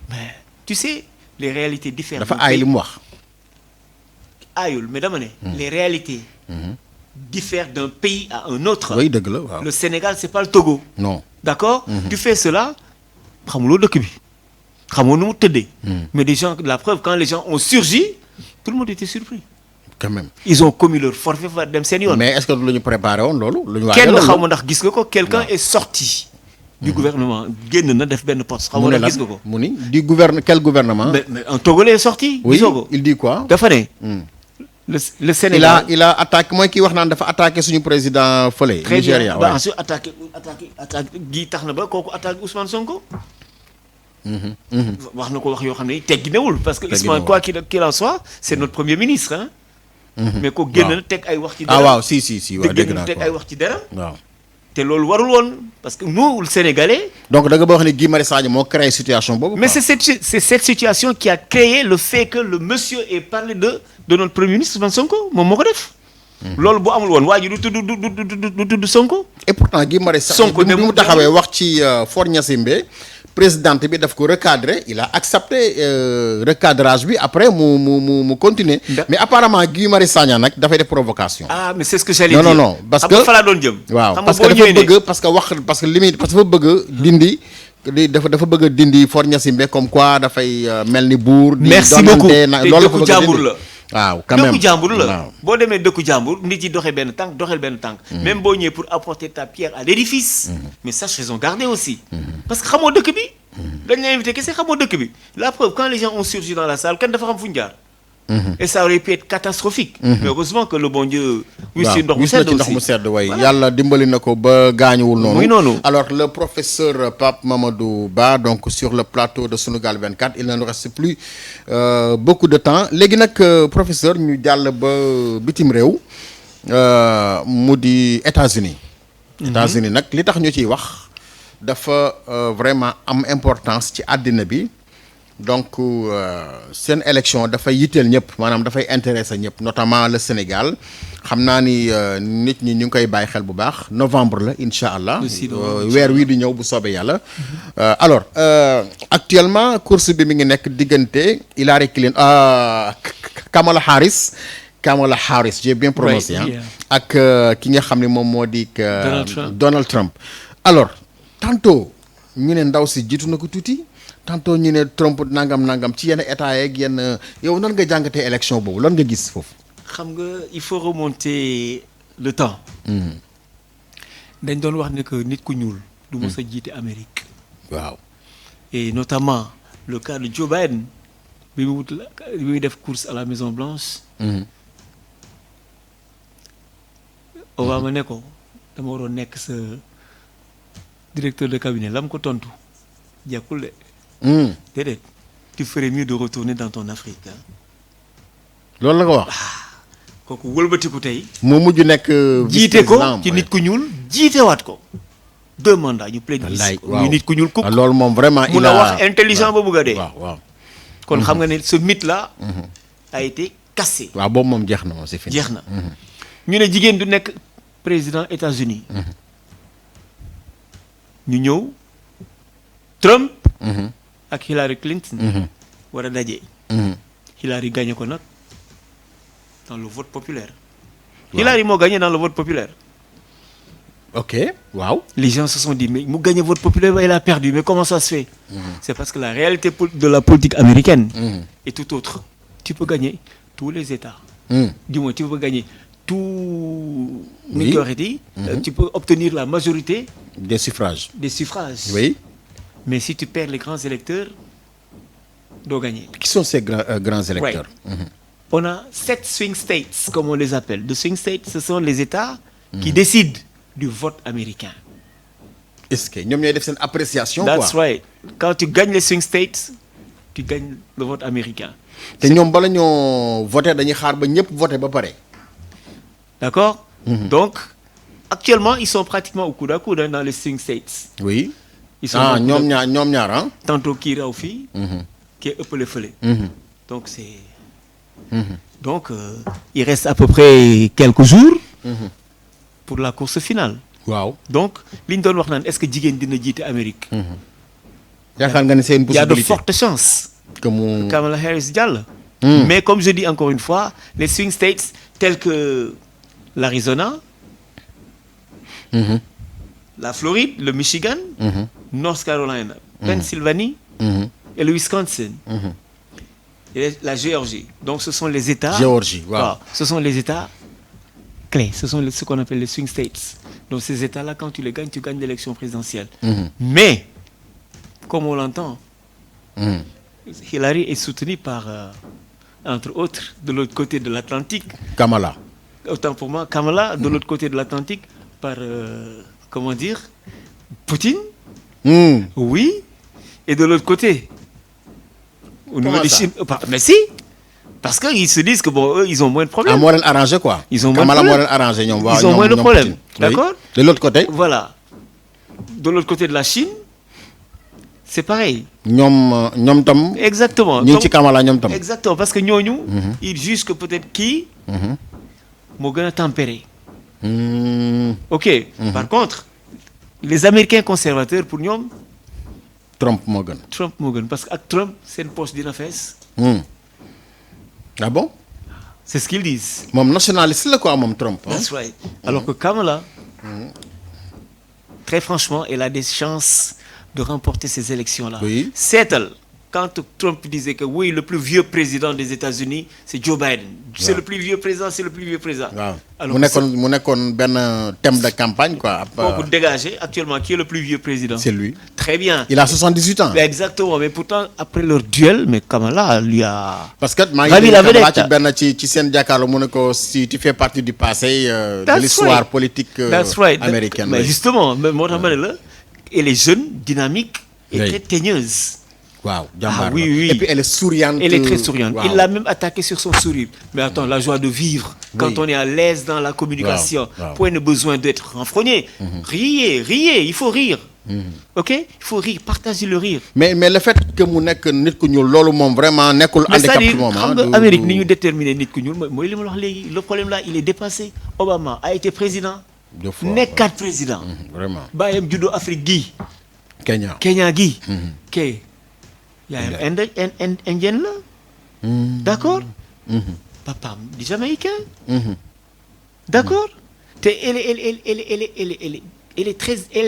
Mais tu sais, les réalités diffèrent. dafa d'un aay pays- li mu wax. Aayul, mais dama ne, les réalités diffèrent d'un pays à un autre. Oui, dëgg la waaw. Le Sénégal, c'est pas le Togo. Non. D'accord? Tu fais cela, xamuloo dëkk bi. Xamoo nu mu tëddee. Mais des gens, la preuve, quand les gens ont surgi, tout le monde était surpris. Quand même. Ils ont commis leur forfait fa dem seen yoon. Mais est-ce que lu ñu préparé woon loolu. lu ñu Kenn waajaloon xaw ma ndax gis nga ko quelqu'un est sorti du gouvernement génn na def benn poste xaw mu ma ne ndax lan gis nga ko. mu ni quel gouvernement. Mais un Togolais est sorti. Oui, gisoo ko il dit quoi. dafa ne. Le Sénégal. il a attaqué mooy kii wax naan dafa attaqué suñu président fële. Très bien Nigéria ba ouais. ensuite attaqué gi tax na ba kooku attaqué Ousmane Sonko. wax na ko wax yoo xam ne tegginewul parce que Tegginewul. Ousmane quoi qu'il en soit c'est notre premier ministre hein. mais ko génn na teg ay wax ci ah dara. waaw si waaw dégg génn naa teg ko ay wax ci dara. waaw. te loolu warul woon parce que nous le Sénégalais. donc da nga ba wax ne Guy Marius Sagna moo créé situation boobu. Mais quoi. c'est cette situation qui a créé le fait que le monsieur ait parlé de notre premier ministre Ousmane Sonko moom moo ko def. loolu bu amul woon waa ji du tudd Sonko. et pourtant Guy Marius Sonko Sagna bi mu demul taxawee wax ci Fort Gnassingbé présidente bi daf ko recadrer il a accepté recadrage bi après mu continuer. mais apparemment Guy Marius Sagna nag dafay def provocation. Ah mais c'est ce que j'allais Non, dire. non, parce xam nga que- fa laa doon jëm. waaw xam nga parce que boo dafa ñëwee ne- bëgg parce que limite parce que dafa bëgg dindi dafa bëgg a dindi Fort Gnassingbé comme quoi dafay mel ni buur. di Merci doonante beaucoup. na te loolu la dëkku fa bëgg a jàmbur dindi. la. waaw quand même dëkku jàmbur la waaw. boo demee dëkku jàmbur nit yi doxee benn tànk doxeel benn tànk. même boo ñëwee pour apporter ta pierre à l'édifice. mais sache raison garder aussi. parce que xamoo dëkk bi. dañ la invité kese xamoo dëkk bi la preuve quand les gens ont surgi dans la salle kenn dafa xam fu ñu jaar. et ça aurait pu être catastrophique. mais heureusement que le bon Dieu. wis ci ndox mu wis na sedd ci ndox mu aussi. sedd way Voilà. yàlla dimbali na ko ba gaañuwul noonu. Muy noonu. alors le professeur Pape Mamadou Ba donc sur le plateau de Sunugal 24 il ne nous reste plus beaucoup de temps léegi nag professeur ñu jàll ba bitim réew mu di États-Unis États-Unis nag li tax ñu ciy wax dafa vraiment am importance ci àddina bi. donc seen élection dafay yitteel ñëpp maanaam dafay intéressé ñëpp notamment le Sénégal xam naa ni nit ñi ñu ngi koy bàyyi xel bu baax novembre la incha allah Le 6 novembre, weer wii di ñëw bu soobee yàlla alors actuellement course bi mi ngi nekk diggante Hillary Clinton Kamala Harris j'ai bien prononcé Right, yeah. ak ki nga xam ne moom moo di Donald Trump. alors tantôt ñu ne ndaw si jiitu na ko tuuti tantôt ñu ne Trump nangam ci yenn état yeeg yenn yow nan nga jàngatee élection boobu lan nga gis foofu. xam nga il faut remonter le temps. dañ doon wax ne que nit ku ñuul. du mos a jiite Amérique. waaw. et notamment le cas de Joe Biden bi muy def course à la Maison Blanche. Obama ne ko dama waroon nekk sa directeur de cabinet lam ko tontu jekkul de. déedéet tu ferais mieux de retourner dans ton Afrique. loolu la ko wax. kooku wëlbatiku tey. moo mujj nekk. jiite ko ci nit ku ñuul jiitewaat ko. 2 mandats ñu plaide ñu nit ku ñuul kuk. loolu moom vraiment. mun a wax intelligent ba bëgg a dee. waaw. kon xam nga ne ce mythe là. a été cassé. waaw boobu moom jeex na moom c'est fini. jeex na ñu ne jigéen du nekk président États-Unis ñu ñëw Trump. ak Hillary Clinton. war a daje. Hillary gagné ko nag dans le vote populaire. Hillary moo gagné dans le vote populaire. ok waaw. Les gens se sont dit mais mu gagné vote populaire il a perdu mais comment ça se fait. C'est parce que la réalité de la politique américaine. est tout autre. Tu peux gagner tous les États. Du moins tu peux gagner tout. ni ko waxee di. tu peux obtenir la majorité. des suffrages. oui. mais si tu perds les grands électeurs doo gagner. Qui sont ces grands électeurs? On a 7 swing states comme on les appelle. Les swing states ce sont les États qui décident du vote américain. Est-ce que ñoom ñooy def seen appréciation. That's right. Quand tu gagnes les swing states tu gagnes le vote américain. te ñoom bala ñoo voter dañuy xaar ba ñëpp voter ba pare. D'accord. Donc actuellement ils sont pratiquement au coude à coude dans les swing states. oui. Ils sont ñoom ñaar ah. tantôt kii raw fii. kii ëppale fële. donc c'est. donc il reste à peu près quelques jours. pour la course finale. waaw. donc li ñu doon wax naan est-ce que jigéen dina jiite Amérique. yaakaar nga ne c'est une possibilité. Il y a de fortes chances. que mu Kamala Harris jàll. mais comme je dis encore une fois les swing states tels que l'Arizona. la Floride, le Michigan. North Carolina. Pennsylvanie. et le Wisconsin. et la Géorgie. donc ce sont les États. Géorgie waaw. ce sont les États clés. Ce sont ce qu'on appelle les swing states. Donc ces États-là, quand tu les gagnes, tu gagnes l'élection présidentielle. Mais, comme on l'entend, Hillary est soutenue par, entre autres, de l'autre côté de l'Atlantique. Kamala. Autant pour moi, Kamala, de l'autre côté de l'Atlantique, par, comment dire, Poutine. Oui. Et de l'autre côté, au niveau de Chine. Mais si. Parce qu'ils se disent que bon, eux, ils ont moins de problèmes. moo leen arrangé quoi. Ils ont moins de problèmes. moo leen arrangé ñoom. waaw Ils ont moins de problèmes. D'accord. De l'autre côté. Voilà. De l'autre côté de la Chine, c'est pareil. ñoom tam. Exactement. ñu ngi ci Kamala ñoom tam. Exactement parce que ñooñu. ils jugent que peut-être kii. moo gën a tempéré. ok. Par contre, les Américains conservateurs pour ñoom. Trump moo gën. Trump moo gën parce que ak Trump seen poche dina fees. ah bon. c'est ce qu'ils disent. moom nationaliste la quoi moom Trump. That's right. alors que Kamala. très franchement elle a des chances de remporter ces élections-là. oui. seetal quand Trump disait que oui le plus vieux président des États-Unis c'est Joe Biden. c'est le plus vieux président c'est le plus vieux président. waaw alors mu nekkoon benn thème de campagne quoi. kooku dégagé actuellement qui est le plus vieux président. c'est lui. très bien. il a 78 ans. exactement mais pourtant après leur duel mais Kamala lui a. parce que maa ngi Kamala ci seen jàkkaarloo mu ne ko si tu fais partie du passé. de l'histoire politique américaine. mais justement moo tax ma ne la elle est jeune dynamique. et très teigneuse. waaw jàmbaar oui. et puis elle est souriante. Elle est très souriante. Il l'a même attaqué sur son sourire. Mais attends, la joie de vivre. Quand on est à l'aise dans la communication. Point de besoin d'être renfrogné. Riez. Il faut rire. ok il faut rire partager le rire. mais le fait que mu nekk nit ku ñuul loolu moom vraiment nekkul. handicap ci moom xam nga Amérique ni ñu déterminer nit ku ñuul mooy li ma la wax léegi le problème là il est dépassé. Obama a été président. deux fois nekkaat président. vraiment. baayam juddoo Afrique gii. Kenya gii. kay. yaayam indienne la. d'accord. papaam di jamaïcain. d'accord. te elle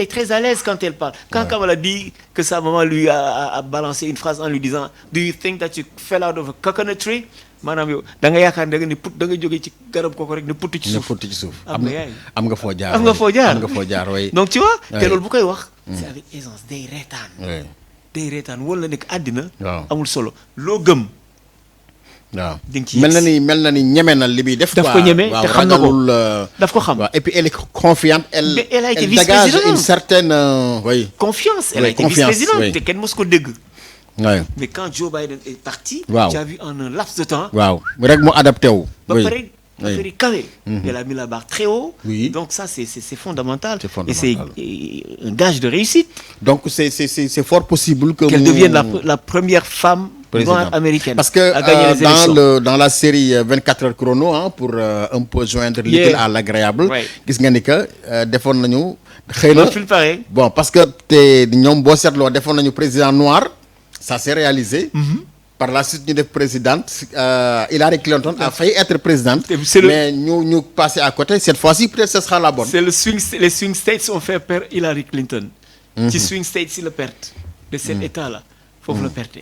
est très à l'aise quand elle parle. Quand Kamala dit que sa maman lui a balancé une phrase en lui disant Do you think that you fell out of a coconut tree? maanaam yow da nga yaakaar da nga ni put da nga jógee ci garab kooku rek ne put ci ne suuf. futti ci suuf. am nga yaay am nga foo jaar. am nga foo jaar am nga foo jaar way. donc tu vois te Ouais. loolu bu koy wax. c'est avec aisance day reetaan. oui day reetaan wala nekk àddina. waaw amul solo loo gëm. waaw. di nga ci mel na yegsi. ni ñeme na li muy def. Daf quoi. ko ñeme, waaw, te xam na ko. ragalul, daf ko xam. waaw. Et puis elle est confiante. Mais elle a été elle dégage vice-présidente. une certaine. Oui. Confiance. Elle Oui, a été confiance, vice-présidente. oui. te kenn mos ko dégg. oui mais quand Joe Biden est parti. Waaw. tu as vu en un laps de temps. waaw rek mu adapté wu. ba oui pare affaire yi kawe. Elle a mis la barre très haut. Oui. donc ça c'est fondamental. C'est et c'est fondamental. un gage de réussite. donc c'est fort possible que qu'elle mu- devienne la première femme président. noire américaine. Parce que à gagner les élections. dans la série 24 heures chrono pour un peu joindre Yeah. l'utile à l'agréable. Ouais. gis nga ni que defoon nañu. xëy na loolu fi mu paree. bon parce que te ñoom boo seetloo defoon nañu président noir ça s'est réalisé. Par la suite ñu def présidente Hillary Clinton a failli être présidente. C'est le- mais ñu passé à côté cette fois-ci peut-être ce sera la bonne. c'est les swing states ont fait perdre Hillary Clinton. ci swing states si la perte. de cet état là foofu la perte.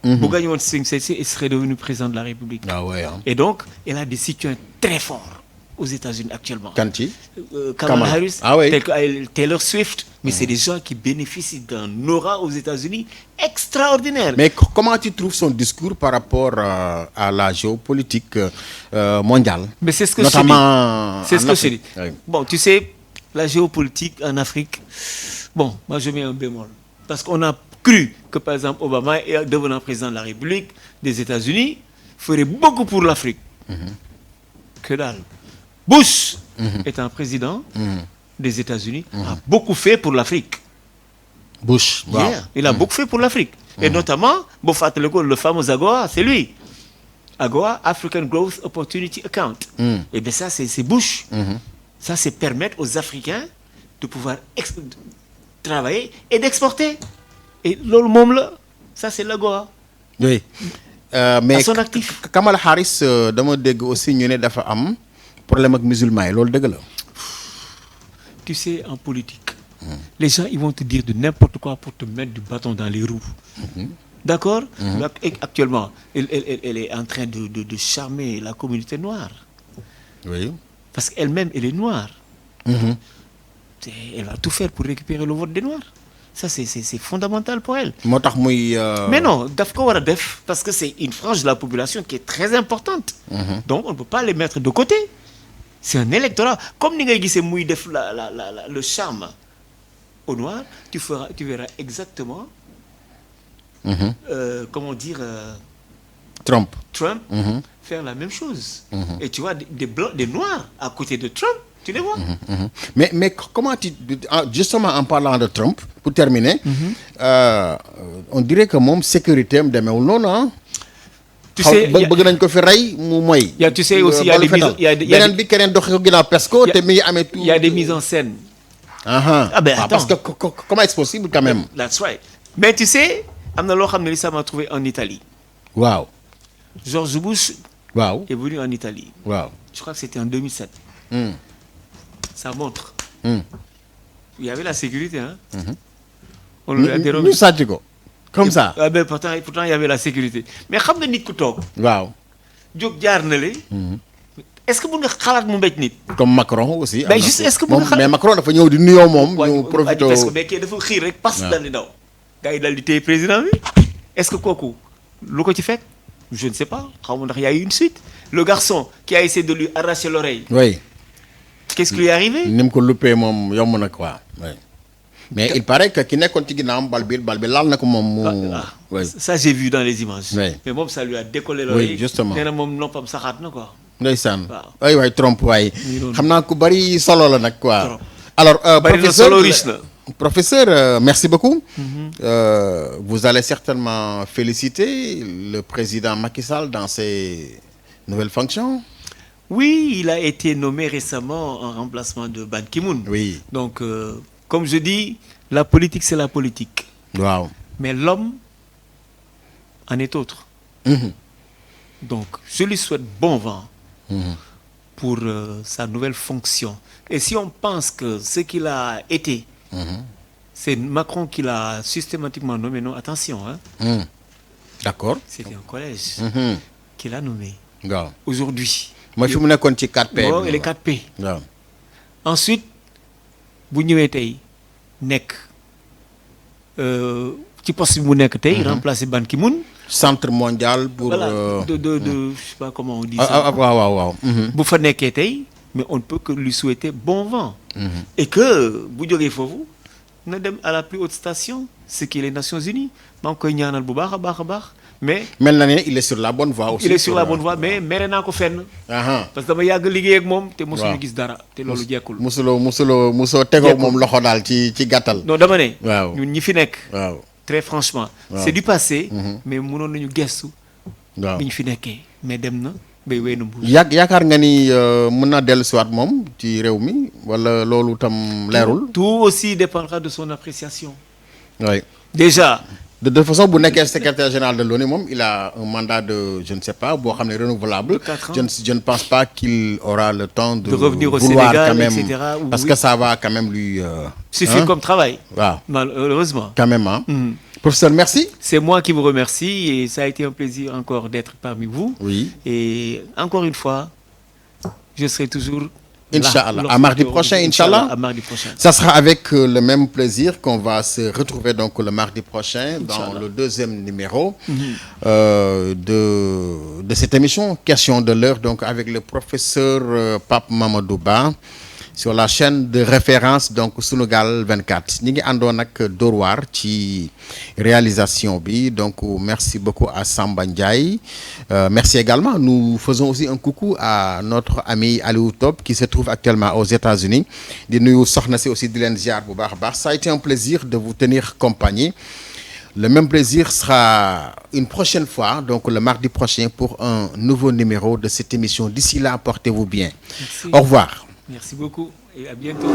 bu gagné woon swing states il serait devenu président de la République. ah ouais hein. et donc elle a des soutiens très forts aux États-Unis actuellement. kan ci. Kamala Kamala. Harris, Ah oui. tel que Taylor Swift, mais c'est des gens qui bénéficient d'un aura aux États-Unis extraordinaire. Mais comment tu trouves son discours par rapport à la géopolitique mondiale? Mais c'est ce que notamment je dis. C'est ce en que je Afrique. dis. Oui. Bon, tu sais, la géopolitique en Afrique, bon, moi je mets un bémol. Parce qu'on a cru que, par exemple, Obama, devenant président de la République des États-Unis, ferait beaucoup pour l'Afrique. Que dalle. Bush, étant président des États-Unis, a beaucoup fait pour l'Afrique. Bush. Wow. Yeah, il a beaucoup fait pour l'Afrique. Et notamment, bon, fàttaliku, le fameux AGOA, c'est lui. AGOA, African Growth Opportunity Account. Et bien ça, c'est Bush. Ça, c'est permettre aux Africains de pouvoir travailler et d'exporter. Et loolu moom la, ça c'est l'AGOA. Oui. Mais À son actif. Kamala Harris dama dégg aussi ñu ne dafa am problème ak musulmans yi loolu dëgg la. Tu sais, en politique, les gens ils vont te dire de n'importe quoi pour te mettre du bâton dans les roues. D'accord? Et actuellement, elle est en train de charmer la communauté noire. Oui. Parce qu'elle-même, elle est noire. Elle va tout faire pour récupérer le vote des Noirs. Ça, c'est fondamental pour elle. moo tax muy. Mais non, daf ko war a def parce que c'est une frange de la population qui est très importante. Donc, on ne peut pas les mettre de côté. C'est un électorat. Comme ni ngay gisee muy def le charme au noir, tu verras exactement, comment dire, Trump. Trump faire la même chose. Et tu vois des blancs, des noirs à côté de Trump, tu les vois. Mais comment tu justement en parlant de Trump pour terminer. On dirait que moom sécurité am demeewul noonu ah. Tu sais, bëgg nañ ko fi rey mu mooy. tu sais aussi, il y a des mises, beneen bi keneen doxe ko ginnaaw Pesco te mi ngi amee tout. il y a des mises en scène. Ah ben, parce que attends. comment est-ce possible quand même. That's right. Mais tu sais, am na loo xam ne li ça m'a trouvé en Italie. waaw. George Bush waaw. est venu en Italie. waaw. Je crois que c'était en 2007. Ça montre. Il y avait la sécurité, hein. On lui a dérobé. ñu sàcc ko. comme ça. Ah ben pourtant il y avait la sécurité. Mais xam nga nit ku toog. waaw. jóg jaar na le. Est-ce que mën nga xalaat mu mbéj nit. comme Macron aussi. Mais juste est-ce que mën nga moom mais Macron dafa ñëw di nuyoo moom. ñu profité parce que bekkee dafa xiir rek pass dal di daw. gars yi dal di téye président bi. Est-ce que kooku lu ko ci fekk. Je ne sais pas xaw ma ndax y a eu une suite. Le garçon qui a essayé de lui arracher l'oreille. oui. Qu'est-ce qui lui est arrivé. ni mu ko luppee moom yomb na quoi. oui. mais il paraît que ki nekkoon ci ginnaawam bal bi laal na ko moom mu. oui. Ça j'ai vu dans les images. Oui. Mais moom ça lui a décollé l'oreille. Oui, justement. nee na moom noppam saxaat na quoi. ndeysaan. Waaw. ay waay Trump waay. noonu. xam naa ku bari solo la nag quoi. Trop. alors Bari na professeur solo riche na. professeur merci beaucoup. Vous allez certainement féliciter le président Macky Sall dans ses nouvelles fonctions. Oui, il a été nommé récemment en remplacement de Ban Ki-moon. Oui. Donc, comme je dis, la politique, c'est la politique. waaw. Mais l'homme en est autre. Donc, je lui souhaite bon vent pour sa nouvelle fonction. Et si on pense que ce qu'il a été, c'est Macron qui l'a systématiquement nommé, non, attention, hein, D'accord. c'était un collège. qui l'a nommé waaw aujourd'hui. mooy fi mu nekkoon ci 4P. bon et les 4P. waaw ensuite bu ñëwee tey nekk ci poste bi mu nekk tey. remplacer Ban Ki-moon. centre mondial pour. voilà je sais pas comment on dit ça. waaw. bu fa nekkee tey mais on ne peut que lui souhaiter bon vent. et que bu jógee foofu na dem à la plus haute station ce qui est les Nations Unies maa ngi koy ñaanal bu baax a baax mais. mel na ne il est sur la bonne voie aussi. il est sur la bonne voie mais mere naa ko fenn. parce que dama yàgg liggéey ak moom. te mosuñu gis dara te loolu jekkul. musoo tegoo moom loxo daal ci gàttal. non dama ne. waaw ñun ñi fi nekk. waaw très franchement. c'est du passé. mais mënoon nañu gestu. waaw bi ñu fi nekkee mais dem na bay wéy na mbuus. yaakaar nga ni mën naa dellusiwaat moom ci réew mi wala loolu tam leerul. tout aussi dépendra de son appréciation. oui déjà. de toute façon bu nekkee secrétaire général de l'ONU moom il a un mandat de je ne sais pas boo xam ne renouvelable. 4 ans. je ne pense pas qu'il aura le temps de revenir au vouloir Sénégal, quand même, etc. parce que ça va quand même lui suffit comme travail. waaw malheureusement. quand même professeur merci. C'est moi qui vous remercie et ça a été un plaisir encore d'être parmi vous. Oui. Et encore une fois, je serai toujours Inch'Allah. À mardi prochain, Inch'Allah. À mardi prochain. Ça sera avec le même plaisir qu'on va se retrouver donc le mardi prochain dans le deuxième numéro de cette émission Question de l'heure, donc avec le professeur Pape Mamadou Ba sur la chaîne de référence donc Sunugal 24 ñi ngi àndoon ak Dóor waar ci réalisation bi donc merci beaucoup à Samba Ndiaye merci également nous faisons aussi un coucou à notre ami Aliou Top qui se trouve actuellement aux États-Unis di nuyu soxna si aussi di leen ziar bu baax a baax ça a été un plaisir de vous tenir compagnie. Le même plaisir sera une prochaine fois, donc le mardi prochain, pour un nouveau numéro de cette émission. D'ici là, portez-vous bien. Merci. Au revoir. Merci beaucoup et à bientôt.